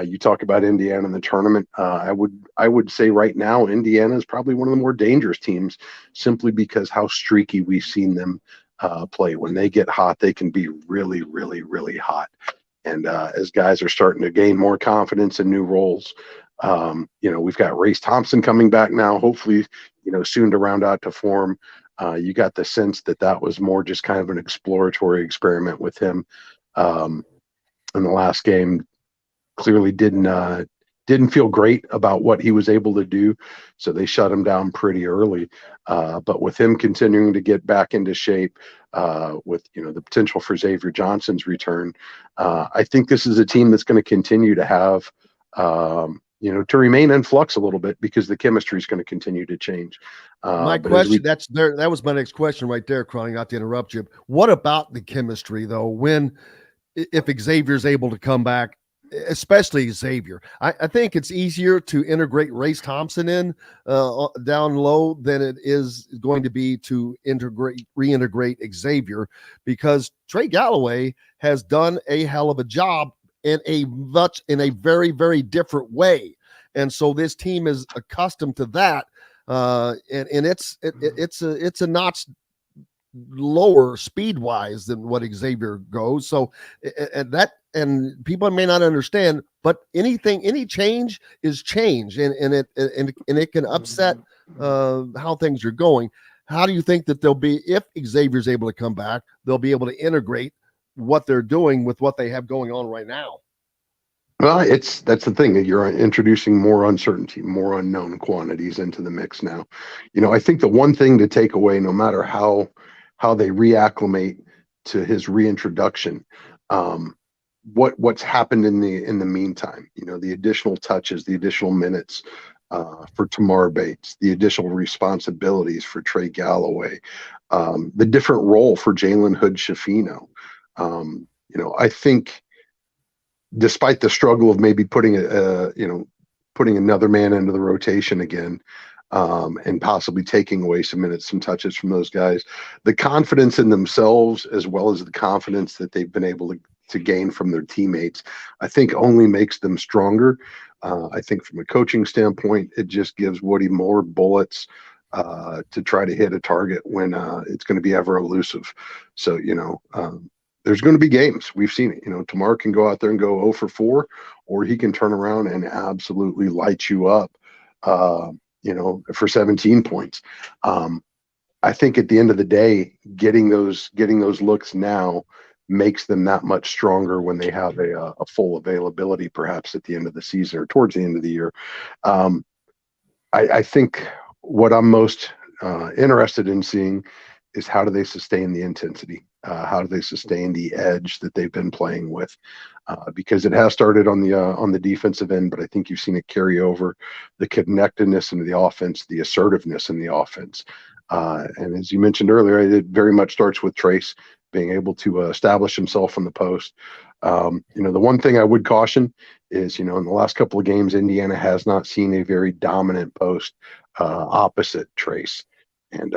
You talk about Indiana in the tournament. I would say right now Indiana is probably one of the more dangerous teams, simply because how streaky we've seen them play. When they get hot, they can be really, really, really hot. And as guys are starting to gain more confidence in new roles, we've got Race Thompson coming back now, hopefully, soon to round out to form. You got the sense that was more just kind of an exploratory experiment with him in the last game. Clearly didn't feel great about what he was able to do, so they shut him down pretty early. But with him continuing to get back into shape, with the potential for Xavier Johnson's return, I think this is a team that's going to continue to have to remain in flux a little bit, because the chemistry is going to continue to change. My question, that was my next question right there, Crying, not to interrupt you. What about the chemistry, though, if Xavier's able to come back, especially Xavier? I think it's easier to integrate Race Thompson in down low than it is going to be to reintegrate Xavier, because Trey Galloway has done a hell of a job in a very, very different way. And so this team is accustomed to that. And it's a notch lower speed wise than what Xavier goes. So, and people may not understand, but any change is change, and it can upset how things are going. How do you think that if Xavier's able to come back, they'll be able to integrate what they're doing with what they have going on right now? Well, that's the thing, that you're introducing more uncertainty, more unknown quantities into the mix now. I think the one thing to take away, no matter how they reacclimate to his reintroduction, what's happened in the meantime, the additional touches, the additional minutes for Tamar Bates, the additional responsibilities for Trey Galloway, the different role for Jalen Hood-Schifino. I think, despite the struggle of maybe putting another man into the rotation again, and possibly taking away some minutes, some touches from those guys, the confidence in themselves, as well as the confidence that they've been able to gain from their teammates, I think only makes them stronger. I think from a coaching standpoint, it just gives Woody more bullets to try to hit a target when it's going to be ever elusive. So, there's going to be games. We've seen it. Tamar can go out there and go 0 for 4, or he can turn around and absolutely light you up, for 17 points. I think at the end of the day, getting those looks now makes them that much stronger when they have a full availability, perhaps at the end of the season or towards the end of the year. I think what I'm most interested in seeing is, how do they sustain the intensity? How do they sustain the edge that they've been playing with? Because it has started on the defensive end, but I think you've seen it carry over, the connectedness into the offense, the assertiveness in the offense. And as you mentioned earlier, it very much starts with Trace being able to establish himself on the post. The one thing I would caution is, in the last couple of games, Indiana has not seen a very dominant post opposite Trace. And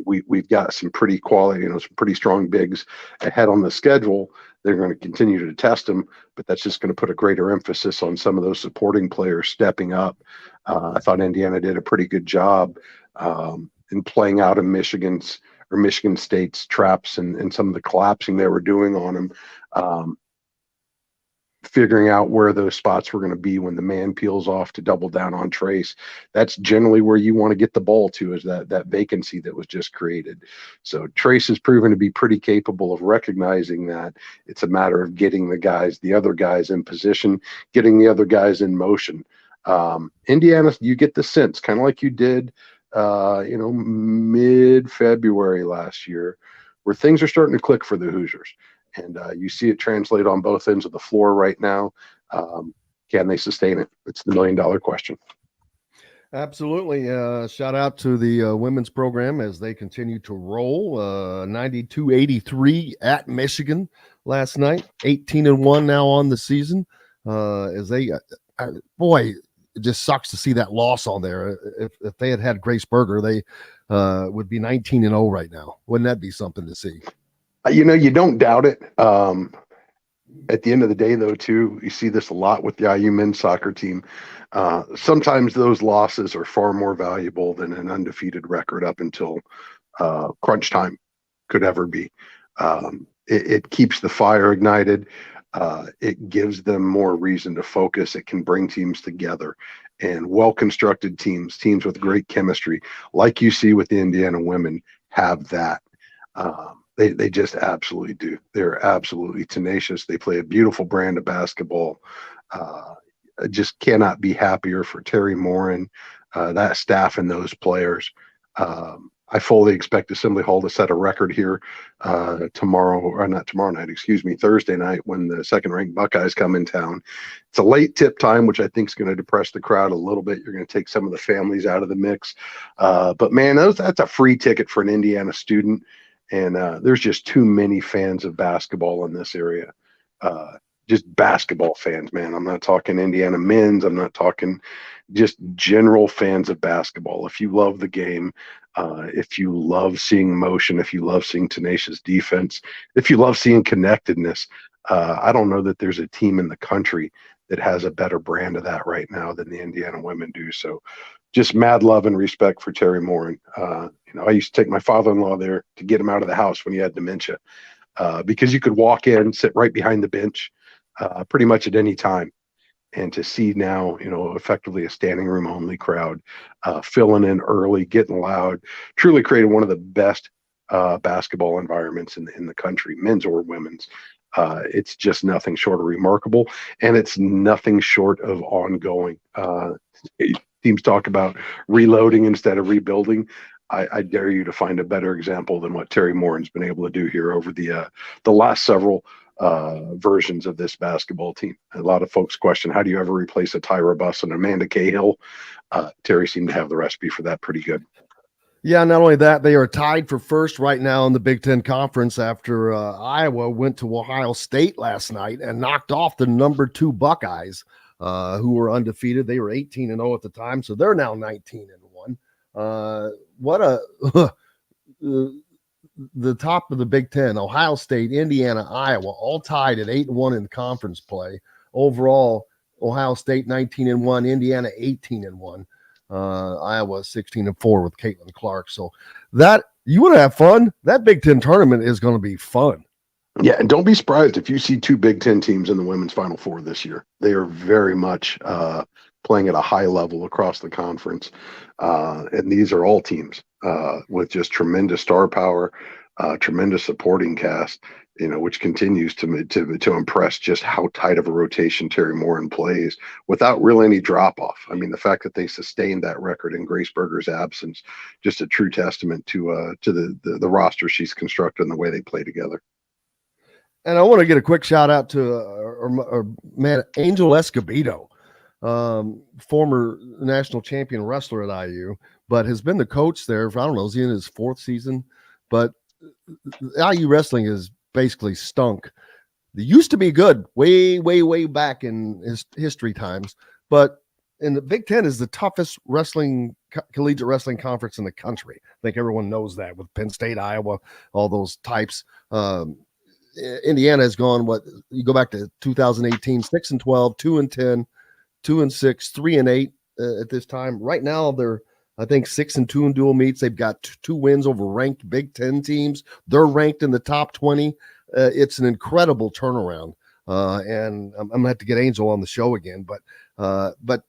we've got some pretty quality, some pretty strong bigs ahead on the schedule. They're going to continue to test them, but that's just going to put a greater emphasis on some of those supporting players stepping up. I thought Indiana did a pretty good job in playing out of Michigan State's traps and some of the collapsing they were doing on them. Figuring out where those spots were going to be when the man peels off to double down on Trace. That's generally where you want to get the ball to, is that vacancy that was just created. So Trace has proven to be pretty capable of recognizing that. It's a matter of getting the other guys in position, getting the other guys in motion. Indiana, you get the sense, kind of like you did, mid-February last year, where things are starting to click for the Hoosiers. And you see it translate on both ends of the floor right now. Can they sustain it? It's the $1 million question. Absolutely. Shout out to the women's program as they continue to roll. 92-83 at Michigan last night. 18-1 now on the season. As they, boy, it just sucks to see that loss on there. If they had Grace Berger, they would be 19-0 right now. Wouldn't that be something to see? You don't doubt it. At the end of the day, though, too, you see this a lot with the IU men's soccer team. Sometimes those losses are far more valuable than an undefeated record up until crunch time could ever be. It keeps the fire ignited. It gives them more reason to focus. It can bring teams together, and well-constructed teams with great chemistry, like you see with the Indiana women, have that. They just absolutely do. They're absolutely tenacious. They play a beautiful brand of basketball. I just cannot be happier for Terry Morin, that staff, and those players. I fully expect Assembly Hall to set a record here Thursday night when the second-ranked Buckeyes come in town. It's a late tip time, which I think is going to depress the crowd a little bit. You're going to take some of the families out of the mix. But, man, that's a free ticket for an Indiana student. And there's just too many fans of basketball in this area. Just basketball fans, man. I'm not talking Indiana men's. I'm not talking just general fans of basketball. If you love the game, if you love seeing motion, if you love seeing tenacious defense, if you love seeing connectedness, I don't know that there's a team in the country that has a better brand of that right now than the Indiana women do. So just mad love and respect for Terry Morin. I used to take my father-in-law there to get him out of the house when he had dementia, because you could walk in, sit right behind the bench, pretty much at any time. And to see now, effectively a standing room only crowd, filling in early, getting loud, truly created one of the best basketball environments in the country, men's or women's. It's just nothing short of remarkable, and it's nothing short of ongoing. Teams talk about reloading instead of rebuilding. I dare you to find a better example than what Terry Morin's been able to do here over the last several versions of this basketball team. A lot of folks question, how do you ever replace a Tyra Buss and Amanda Cahill? Terry seemed to have the recipe for that pretty good. Yeah, not only that, they are tied for first right now in the Big Ten Conference after Iowa went to Ohio State last night and knocked off the number 2 Buckeyes, who were undefeated. They were 18-0 at the time, so they're now 19-1. The top of the Big Ten, Ohio State, Indiana, Iowa, all tied at 8-1 in conference play. Overall, Ohio State 19-1, Indiana 18-1. Iowa 16-4 with Caitlin Clark. So that you want to have fun. That Big Ten tournament is going to be fun. Yeah, and don't be surprised if you see 2 Big Ten teams in the women's Final Four this year. They are very much playing at a high level across the conference, and these are all teams with just tremendous star power, tremendous supporting cast. Which continues to impress just how tight of a rotation Terry Morin plays without really any drop off. I mean, the fact that they sustained that record in Grace Berger's absence, just a true testament to the roster she's constructed and the way they play together. And I want to get a quick shout out to Angel Escobedo, former national champion wrestler at IU, but has been the coach there for, I don't know, is he in his 4th season? But IU wrestling is basically stunk. They used to be good way, way, way back in his history times, but in the Big Ten is the toughest collegiate wrestling conference in the country. I think everyone knows that with Penn State, Iowa, all those types. Indiana has gone, you go back to 2018, 6-12, 2-10, 2-6, 3-8 at this time. Right now, they're, I think, 6-2 in dual meets. They've got 2 wins over ranked Big Ten teams. They're ranked in the top 20. It's an incredible turnaround. And I'm going to have to get Angel on the show again. But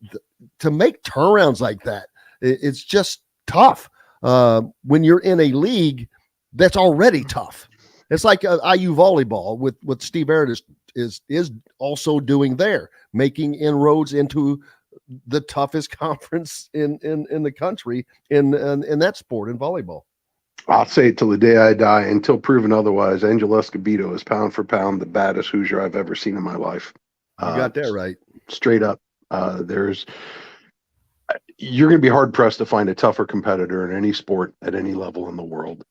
to make turnarounds like that, it's just tough. When you're in a league that's already tough. It's like IU volleyball with what Steve Barrett is also doing there, making inroads into the toughest conference in the country in that sport, in volleyball. I'll say it till the day I die, until proven otherwise. Angel Escobedo is pound for pound the baddest Hoosier I've ever seen in my life. You got that right. Straight up. you're going to be hard pressed to find a tougher competitor in any sport at any level in the world.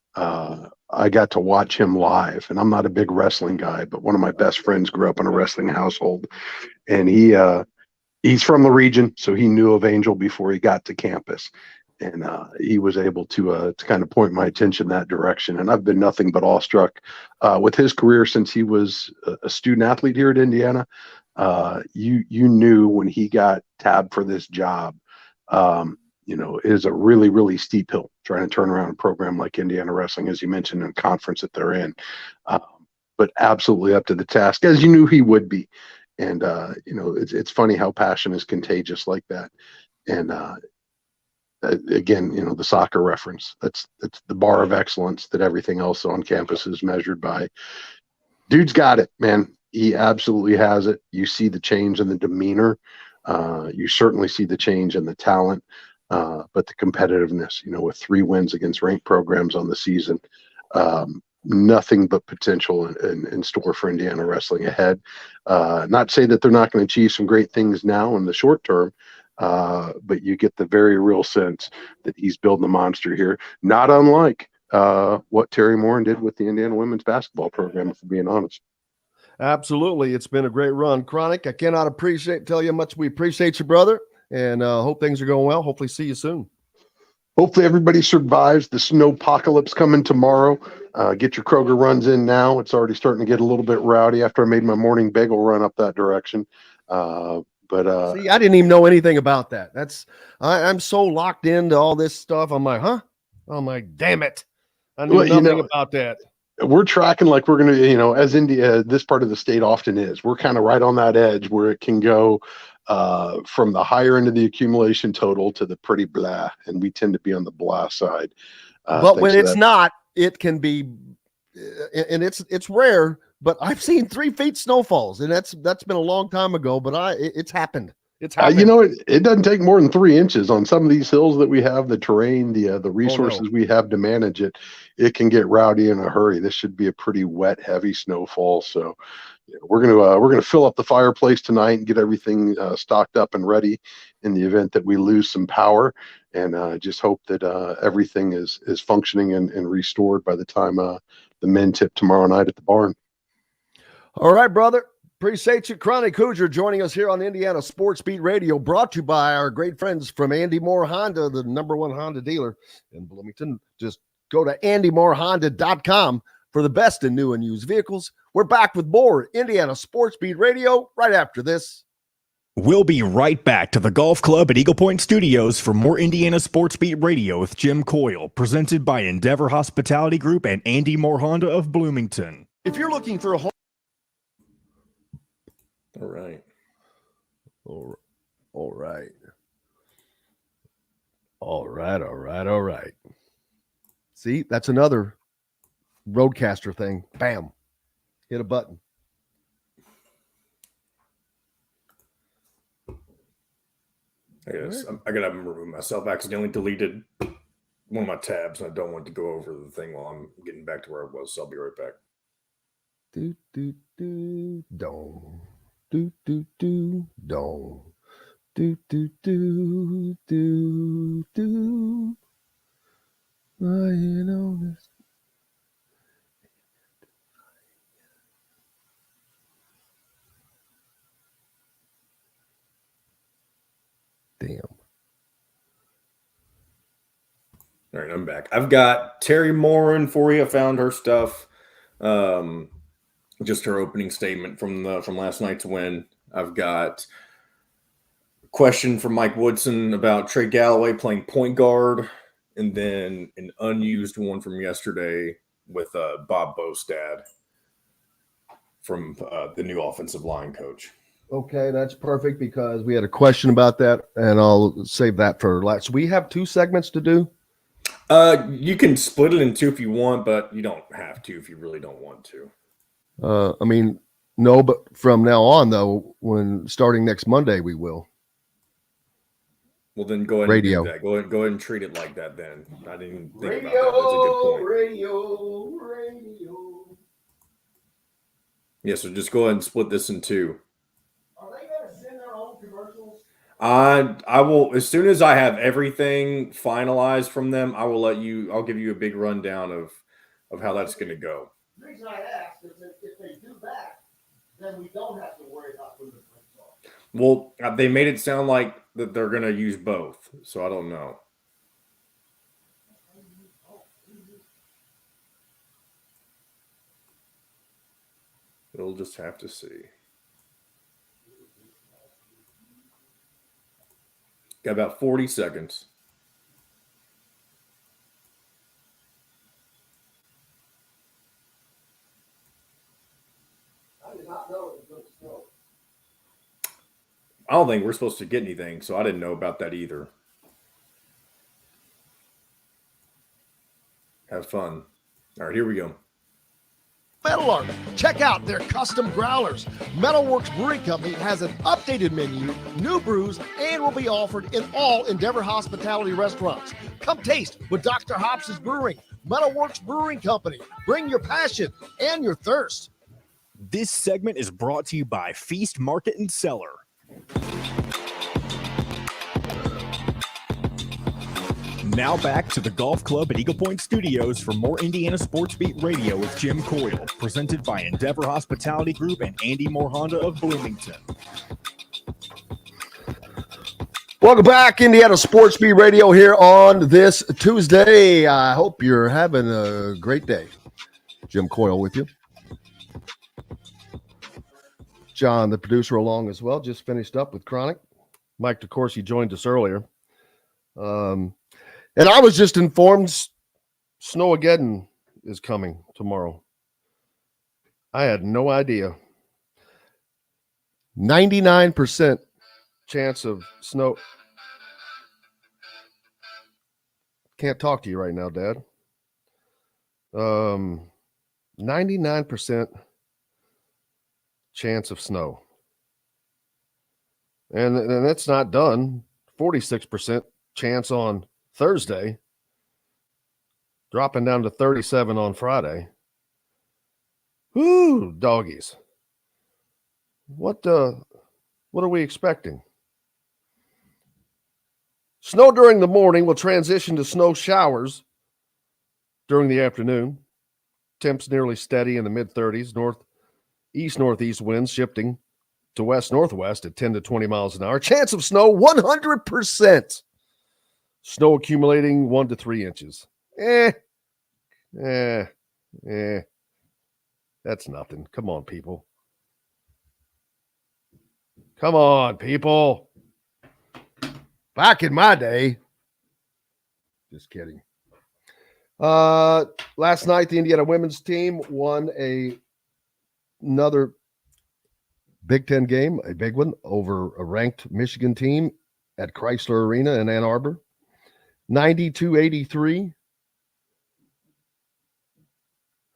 I got to watch him live, and I'm not a big wrestling guy, but one of my best friends grew up in a wrestling household, and he's from the region, so he knew of Angel before he got to campus, and he was able to kind of point my attention that direction. And I've been nothing but awestruck with his career since he was a student athlete here at Indiana. You knew when he got tabbed for this job, it is a really, really steep hill trying to turn around a program like Indiana Wrestling, as you mentioned, in a conference that they're in. But absolutely up to the task, as you knew he would be. And it's funny how passion is contagious like that. And again, the soccer reference, that's the bar of excellence that everything else on campus is measured by. Dude's got it, man. He absolutely has it. You see the change in the demeanor. You certainly see the change in the talent, but the competitiveness, with 3 wins against ranked programs on the season, nothing but potential in store for Indiana Wrestling ahead. Not to say that they're not going to achieve some great things now in the short term, but you get the very real sense that he's building a monster here, not unlike what Terry Morin did with the Indiana women's basketball program, if we're being honest. Absolutely. It's been a great run. Chronic, I cannot tell you how much we appreciate you, brother, and hope things are going well. Hopefully see you soon. Hopefully everybody survives the snow apocalypse coming tomorrow. Get your Kroger runs in now. It's already starting to get a little bit rowdy after I made my morning bagel run up that direction. See, I didn't even know anything about that. I'm so locked into all this stuff. I'm like, huh? I'm like, damn it. I knew nothing about that. We're tracking like we're going to, as India, this part of the state often is. We're kind of right on that edge where it can go from the higher end of the accumulation total to the pretty blah, and we tend to be on the blah side. But when it's not, it can be, and it's rare. But I've seen 3 feet snowfalls, and that's been a long time ago. But it's happened. It's happened. It doesn't take more than 3 inches on some of these hills that we have, the terrain, the resources we have to manage it. It can get rowdy in a hurry. This should be a pretty wet, heavy snowfall. So we're gonna fill up the fireplace tonight and get everything stocked up and ready in the event that we lose some power. And just hope that everything is functioning and restored by the time the men tip tomorrow night at the barn. All right, brother. Appreciate you. Chronic Hoosier joining us here on Indiana Sports Beat Radio, brought to you by our great friends from Andy Moore Honda, the #1 Honda dealer in Bloomington. Just go to andymoorehonda.com for the best in new and used vehicles. We're back with more Indiana Sports Beat Radio right after this. We'll be right back to the Golf Club at Eagle Point Studios for more Indiana Sports Beat Radio with Jim Coyle, presented by Endeavor Hospitality Group and Andy Moore Honda of Bloomington. If you're looking for a home. All right. All right. See, that's another roadcaster thing. Bam. Hit a button. I gotta remove myself. Accidentally deleted one of my tabs, and I don't want to go over the thing while I'm getting back to where I was. So I'll be right back. Don't. Don't. This. Damn. All right, I'm back. I've got Terry Morin for you. I found her stuff. Just her opening statement from last night's win. I've got a question from Mike Woodson about Trey Galloway playing point guard, and then an unused one from yesterday with Bob Bostad from the new offensive line coach. Okay, that's perfect because we had a question about that, and I'll save that for last. So we have 2 segments to do. You can split it in 2 if you want, but you don't have to if you really don't want to. No, but from now on, though, when starting next Monday, we will. Well, then go ahead Radio. And do that. Go ahead and treat it like that then. I didn't even think about that. That's a good point. Radio. Yeah, so just go ahead and split this in 2. Are they going to send their own commercials? I will, as soon as I have everything finalized from them, I'll give you a big rundown of how that's going to go. The reason I asked is that if they do that, then we don't have to worry about who the players are. Well, they made it sound like that they're going to use both, so I don't know. We'll just have to see. Got about 40 seconds. I did not know it was going to snow. I don't think we're supposed to get anything, so I didn't know about that either. Have fun. All right, here we go. Metal Art. Check out their custom growlers. Metalworks Brewing Company has an updated menu, new brews, and will be offered in all Endeavor Hospitality restaurants. Come taste what Dr. Hops is brewing. Metalworks Brewing Company. Bring your passion and your thirst. This segment is brought to you by Feast Market and Cellar. Now back to the Golf Club at Eagle Point Studios for more Indiana Sports Beat Radio with Jim Coyle, presented by Endeavor Hospitality Group and Andy Moore Honda of Bloomington. Welcome back, Indiana Sports Beat Radio here on this Tuesday. I hope you're having a great day. Jim Coyle with you. John, the producer, along as well. Just finished up with Chronic. Mike DeCourcy joined us earlier. And I was just informed Snowmageddon is coming tomorrow. I had no idea. 99% chance of snow. Can't talk to you right now, Dad. 99% chance of snow. And that's not done. 46% chance on Thursday, dropping down to 37 on Friday. Ooh, doggies. What are we expecting? Snow during the morning will transition to snow showers during the afternoon. Temps nearly steady in the mid-30s. Northeast winds shifting to west-northwest at 10 to 20 miles an hour. Chance of snow, 100%. Snow accumulating 1 to 3 inches. That's nothing. Come on, people. Come on, people. Back in my day. Just kidding. Last night, the Indiana women's team won another Big Ten game, a big one, over a ranked Michigan team at Chrysler Arena in Ann Arbor. 92-83.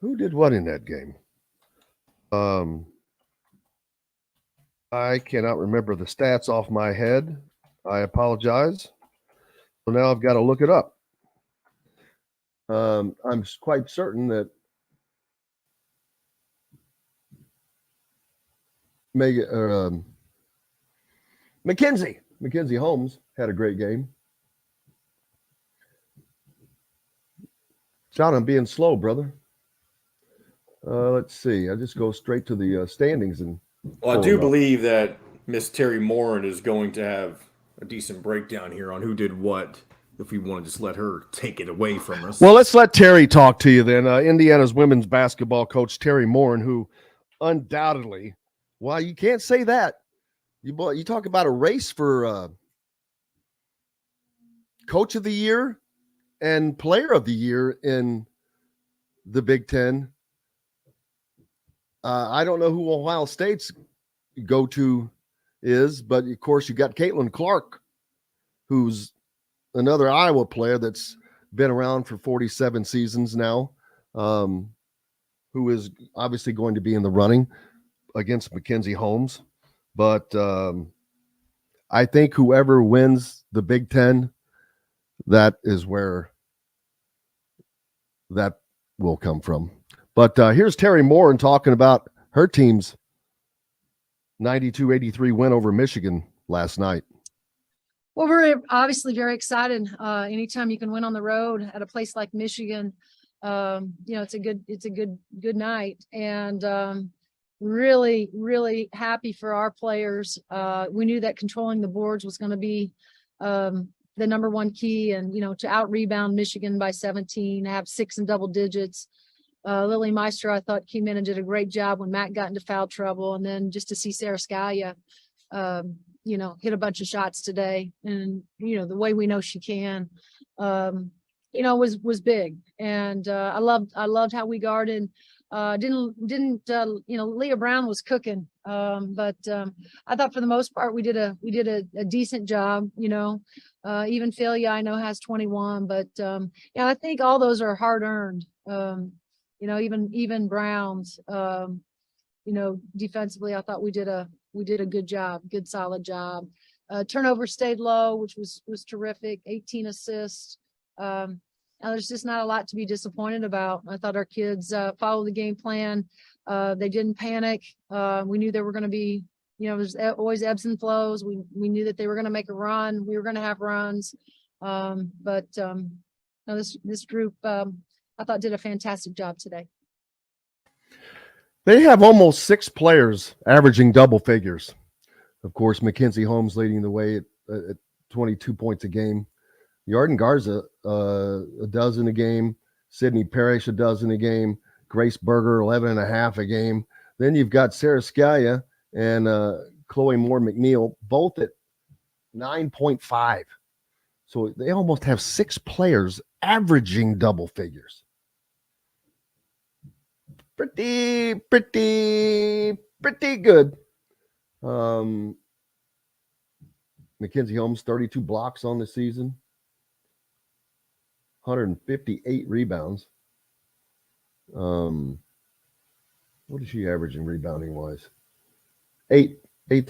Who did what in that game? I cannot remember the stats off my head. I apologize. So now I've got to look it up. I'm quite certain that Mackenzie Holmes had a great game. John, I'm being slow, brother. Let's see. I just go straight to the standings. Well, I do believe that Miss Terry Morin is going to have a decent breakdown here on who did what, if we want to just let her take it away from us. Well, let's let Terry talk to you then. Indiana's women's basketball coach, Terry Morin, who undoubtedly, well, you can't say that. You talk about a race for coach of the year and player of the year in the Big Ten. I don't know who Ohio State's go-to is, but of course you got Caitlin Clark, who's another Iowa player that's been around for 47 seasons now, who is obviously going to be in the running against Mackenzie Holmes. But I think whoever wins the Big Ten, that is where that will come from. But here's Terry Morin talking about her team's 92-83 win over Michigan last night. Well, we're obviously very excited. Anytime you can win on the road at a place like Michigan, it's a good night, and really, really happy for our players. We knew that controlling the boards was going to be the number one key, and to out rebound Michigan by 17, have 6 in double digits. Lily Meister, I thought, came in and did a great job when Matt got into foul trouble, and then just to see Sarah Scalia, hit a bunch of shots today, and the way we know she can, was big, and I loved how we guarded. Leah Brown was cooking, but I thought for the most part we did a decent job. Even Philia I know has 21, but I think all those are hard earned. Even Brown's, defensively I thought we did a good job, good solid job. Turnover stayed low, which was terrific. 18 assists. There's just not a lot to be disappointed about. I thought our kids followed the game plan. They didn't panic. We knew there were going to be, there's always ebbs and flows. We knew that they were going to make a run. We were going to have runs. This group, I thought, did a fantastic job today. They have almost 6 players averaging double figures. Of course, Mackenzie Holmes leading the way at 22 points a game. Yarden Garza, a dozen a game. Sydney Parrish, a dozen a game. Grace Berger, 11.5 a game. Then you've got Sarah Scalia and Chloe Moore McNeil, both at 9.5. So they almost have 6 players averaging double figures. Pretty good. Mackenzie Holmes, 32 blocks on the season. 158 rebounds. What is she averaging rebounding wise? 8 a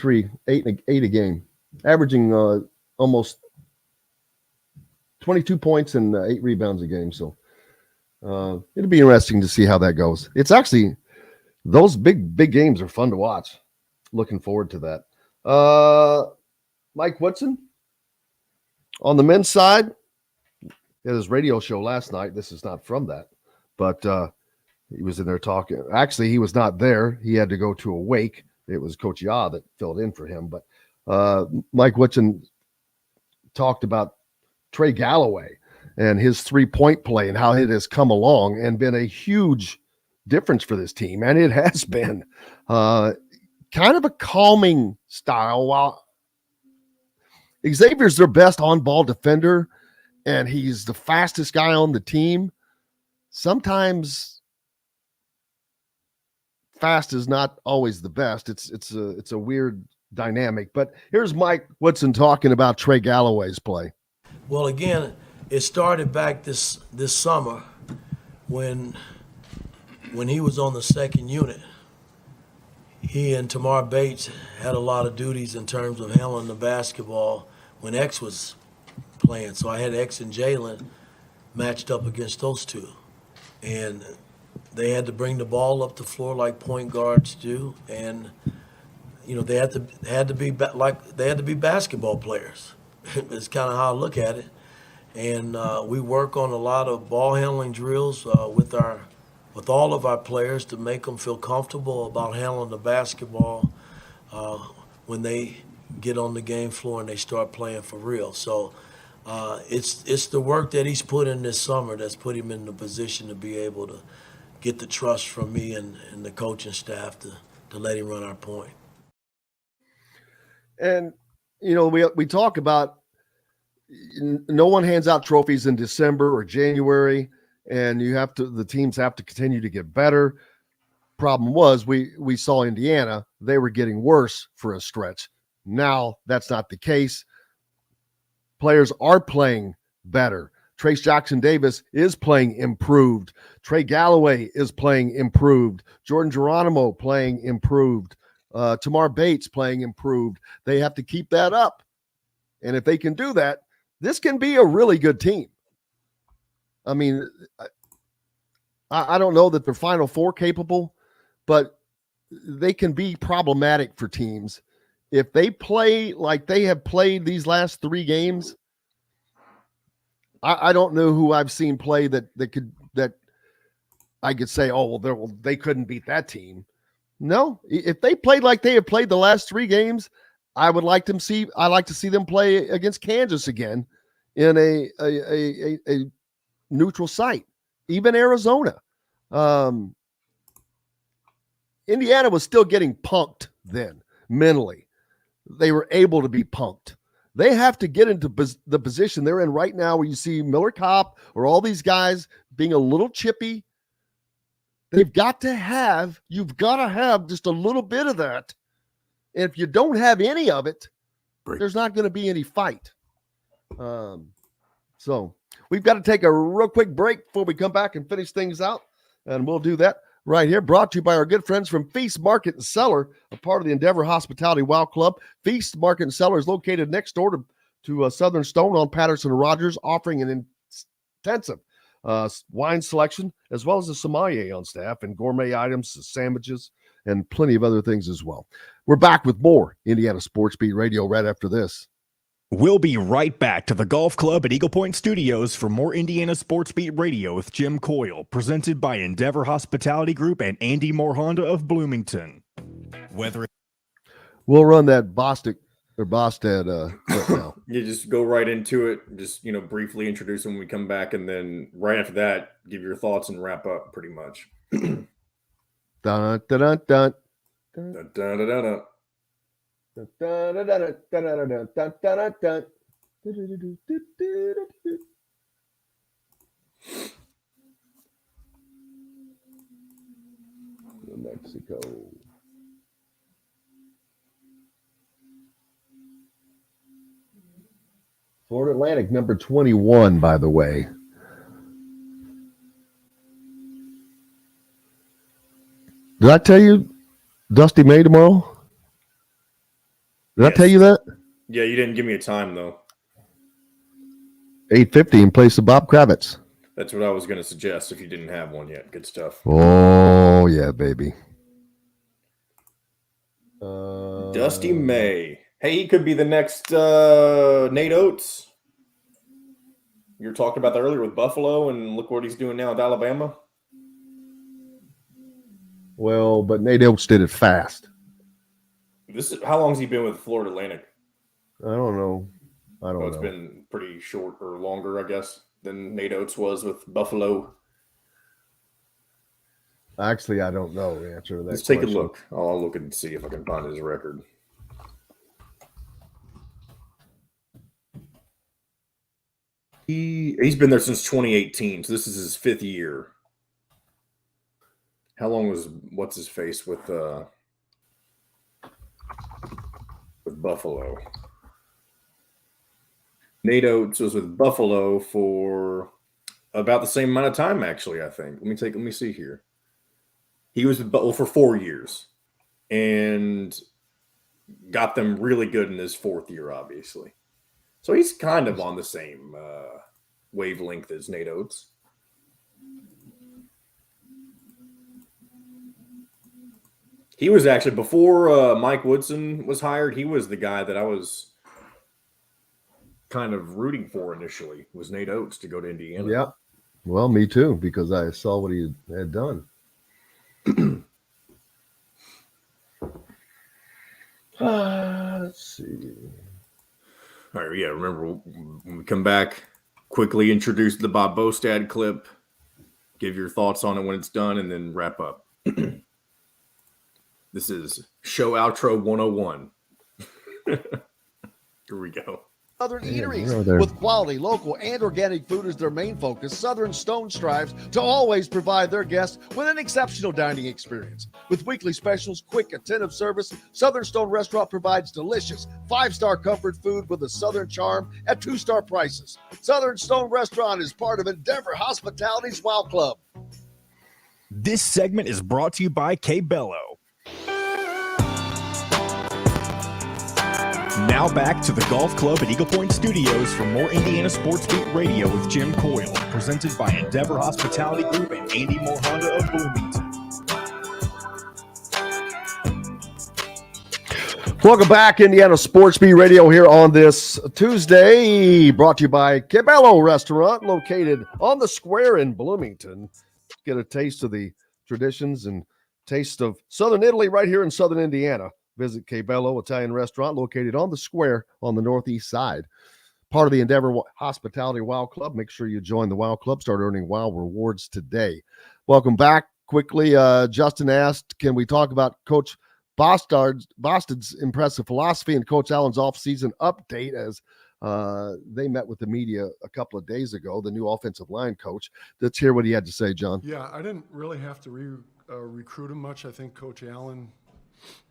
game, averaging almost 22 points and 8 rebounds a game. So it'll be interesting to see how that goes. It's actually, those big games are fun to watch. Looking forward to that. Mike Woodson on the men's side. At his radio show last night. This is not from that, but he was in there talking. Actually, he was not there. He had to go to a wake. It was Coach Yaw that filled in for him. But Mike Woodson talked about Trey Galloway and his 3-point play and how it has come along and been a huge difference for this team. And it has been kind of a calming style. While Xavier's their best on-ball defender, and he's the fastest guy on the team, sometimes fast is not always the best. It's a weird dynamic. But here's Mike Woodson talking about Trey Galloway's play. Well, again, it started back this summer when he was on the second unit. He and Tamar Bates had a lot of duties in terms of handling the basketball when X was playing. So I had X and Jalen matched up against those two. And they had to bring the ball up the floor like point guards do. And, they had to be basketball players. It's kind of how I look at it. And we work on a lot of ball handling drills with all of our players to make them feel comfortable about handling the basketball when they get on the game floor and they start playing for real. So it's the work that he's put in this summer that's put him in the position to be able to get the trust from me and the coaching staff to let him run our point. And, we talk about no one hands out trophies in December or January, and the teams have to continue to get better. Problem was we saw Indiana, they were getting worse for a stretch. Now that's not the case. Players are playing better. Trace Jackson Davis is playing improved. Trey Galloway is playing improved. Jordan Geronimo playing improved. Tamar Bates playing improved. They have to keep that up. And if they can do that, this can be a really good team. I mean, I don't know that they're Final Four capable, but they can be problematic for teams if they play like they have played these last 3 games, I don't know who I've seen play that I could say, oh, well, they couldn't beat that team. No, if they played like they have played the last 3 games, I like to see them play against Kansas again in a neutral site, even Arizona. Indiana was still getting punked then mentally. They were able to be punked. They have to get into the position they're in right now where you see Miller Kopp or all these guys being a little chippy. You've got to have just a little bit of that. And if you don't have any of it, there's not going to be any fight. So we've got to take a real quick break before we come back and finish things out. And we'll do that right here, brought to you by our good friends from Feast Market and Cellar, a part of the Endeavor Hospitality Wow Club. Feast Market and Cellar is located next door to Southern Stone on Patterson and Rogers, offering an intensive wine selection, as well as a sommelier on staff and gourmet items, sandwiches, and plenty of other things as well. We're back with more Indiana Sports Beat Radio right after this. We'll be right back to the Golf Club at Eagle Point Studios for more Indiana Sports Beat Radio with Jim Coyle, presented by Endeavor Hospitality Group and Andy Moore Honda of Bloomington. We'll run that Bostic or Bostad now. You just go right into it. Just, briefly introduce them when we come back. And then right after that, give your thoughts and wrap up pretty much. Dun, dun, dun, dun. Dun, dun, dun, dun, dun. Mexico. Florida Atlantic, number 21, by the way. Did I tell you Dusty May tomorrow? Did I tell you that? Yeah, you didn't give me a time, though. 8:50 in place of Bob Kravitz. That's what I was going to suggest if you didn't have one yet. Good stuff. Oh, yeah, baby. Dusty May. Hey, he could be the next Nate Oates. You were talking about that earlier with Buffalo, and look what he's doing now at Alabama. Well, but Nate Oates did it fast. How long has he been with Florida Atlantic? I don't know. It's been pretty short or longer, I guess, than Nate Oates was with Buffalo. Actually, I don't know the answer to that. Let's take a look. I'll look and see if I can find his record. He's been there since 2018, so this is his 5th year. How long was what's his face with Buffalo? Nate Oates was with Buffalo for about the same amount of time, actually, I think. Let me see here. He was with Buffalo for 4 years and got them really good in his 4th year, obviously. So he's kind of on the same wavelength as Nate Oates. He was actually, before Mike Woodson was hired, he was the guy that I was kind of rooting for initially, was Nate Oates to go to Indiana. Yeah. Well, me too, because I saw what he had done. Let's see. All right, yeah, remember when we come back, quickly introduce the Bob Bostad clip, give your thoughts on it when it's done, and then wrap up. This is Show Outro 101. Here we go. Southern eateries with quality, local, and organic food is their main focus. Southern Stone strives to always provide their guests with an exceptional dining experience. With weekly specials, quick, attentive service, Southern Stone Restaurant provides delicious 5-star comfort food with a Southern charm at 2-star prices. Southern Stone Restaurant is part of Endeavor Hospitality's Wow Club. This segment is brought to you by K-Bello. Now back to the Golf Club at Eagle Point Studios for more Indiana Sports Beat Radio with Jim Coyle, presented by Endeavor Hospitality Group and Andy Moore Honda of Bloomington. Welcome back, Indiana Sports Beat Radio here on this Tuesday, brought to you by Cabello Restaurant, located on the square in Bloomington. Get a taste of the traditions and taste of Southern Italy right here in Southern Indiana. Visit Cabello Italian Restaurant, located on the square on the northeast side. Part of the Endeavor Hospitality Wow Club. Make sure you join the Wow Club. Start earning Wow rewards today. Welcome back. Quickly, Justin asked, can we talk about Coach Boston's impressive philosophy and Coach Allen's offseason update as they met with the media a couple of days ago, the new offensive line coach. Let's hear what he had to say, John. Yeah, I didn't really have to recruit him much. I think Coach Allen,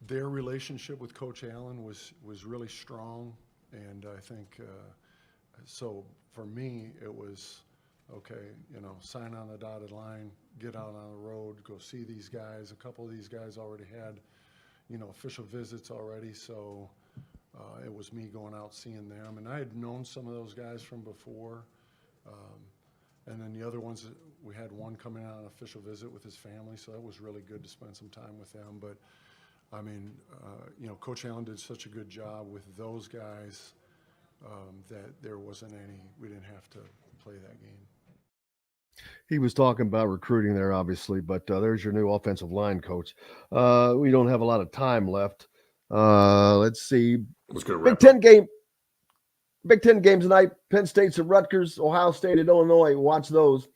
their relationship with Coach Allen was really strong. And I think, so for me, it was, okay, sign on the dotted line, get out on the road, go see these guys. A couple of these guys already had official visits already, so it was me going out seeing them. And I had known some of those guys from before. And then the other ones, we had one coming out on an official visit with his family, so that was really good to spend some time with them. But, I mean, Coach Allen did such a good job with those guys that there wasn't we didn't have to play that game. He was talking about recruiting there, obviously, but there's your new offensive line coach. We don't have a lot of time left. Let's see. Big Ten game tonight. Penn State's at Rutgers, Ohio State at Illinois. Watch those.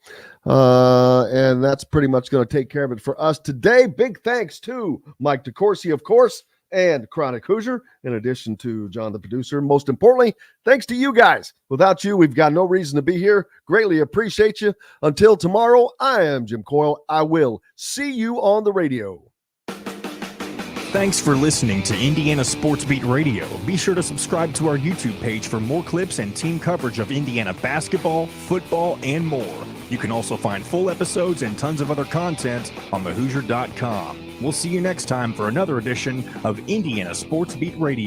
And that's pretty much going to take care of it for us today. Big thanks to Mike DeCourcy, of course, and Chronic Hoosier, in addition to John, the producer. Most importantly, thanks to you guys. Without you, we've got no reason to be here. Greatly appreciate you. Until tomorrow, I am Jim Coyle. I will see you on the radio. Thanks for listening to Indiana Sports Beat Radio. Be sure to subscribe to our YouTube page for more clips and team coverage of Indiana basketball, football, and more. You can also find full episodes and tons of other content on thehoosier.com. We'll see you next time for another edition of Indiana Sports Beat Radio.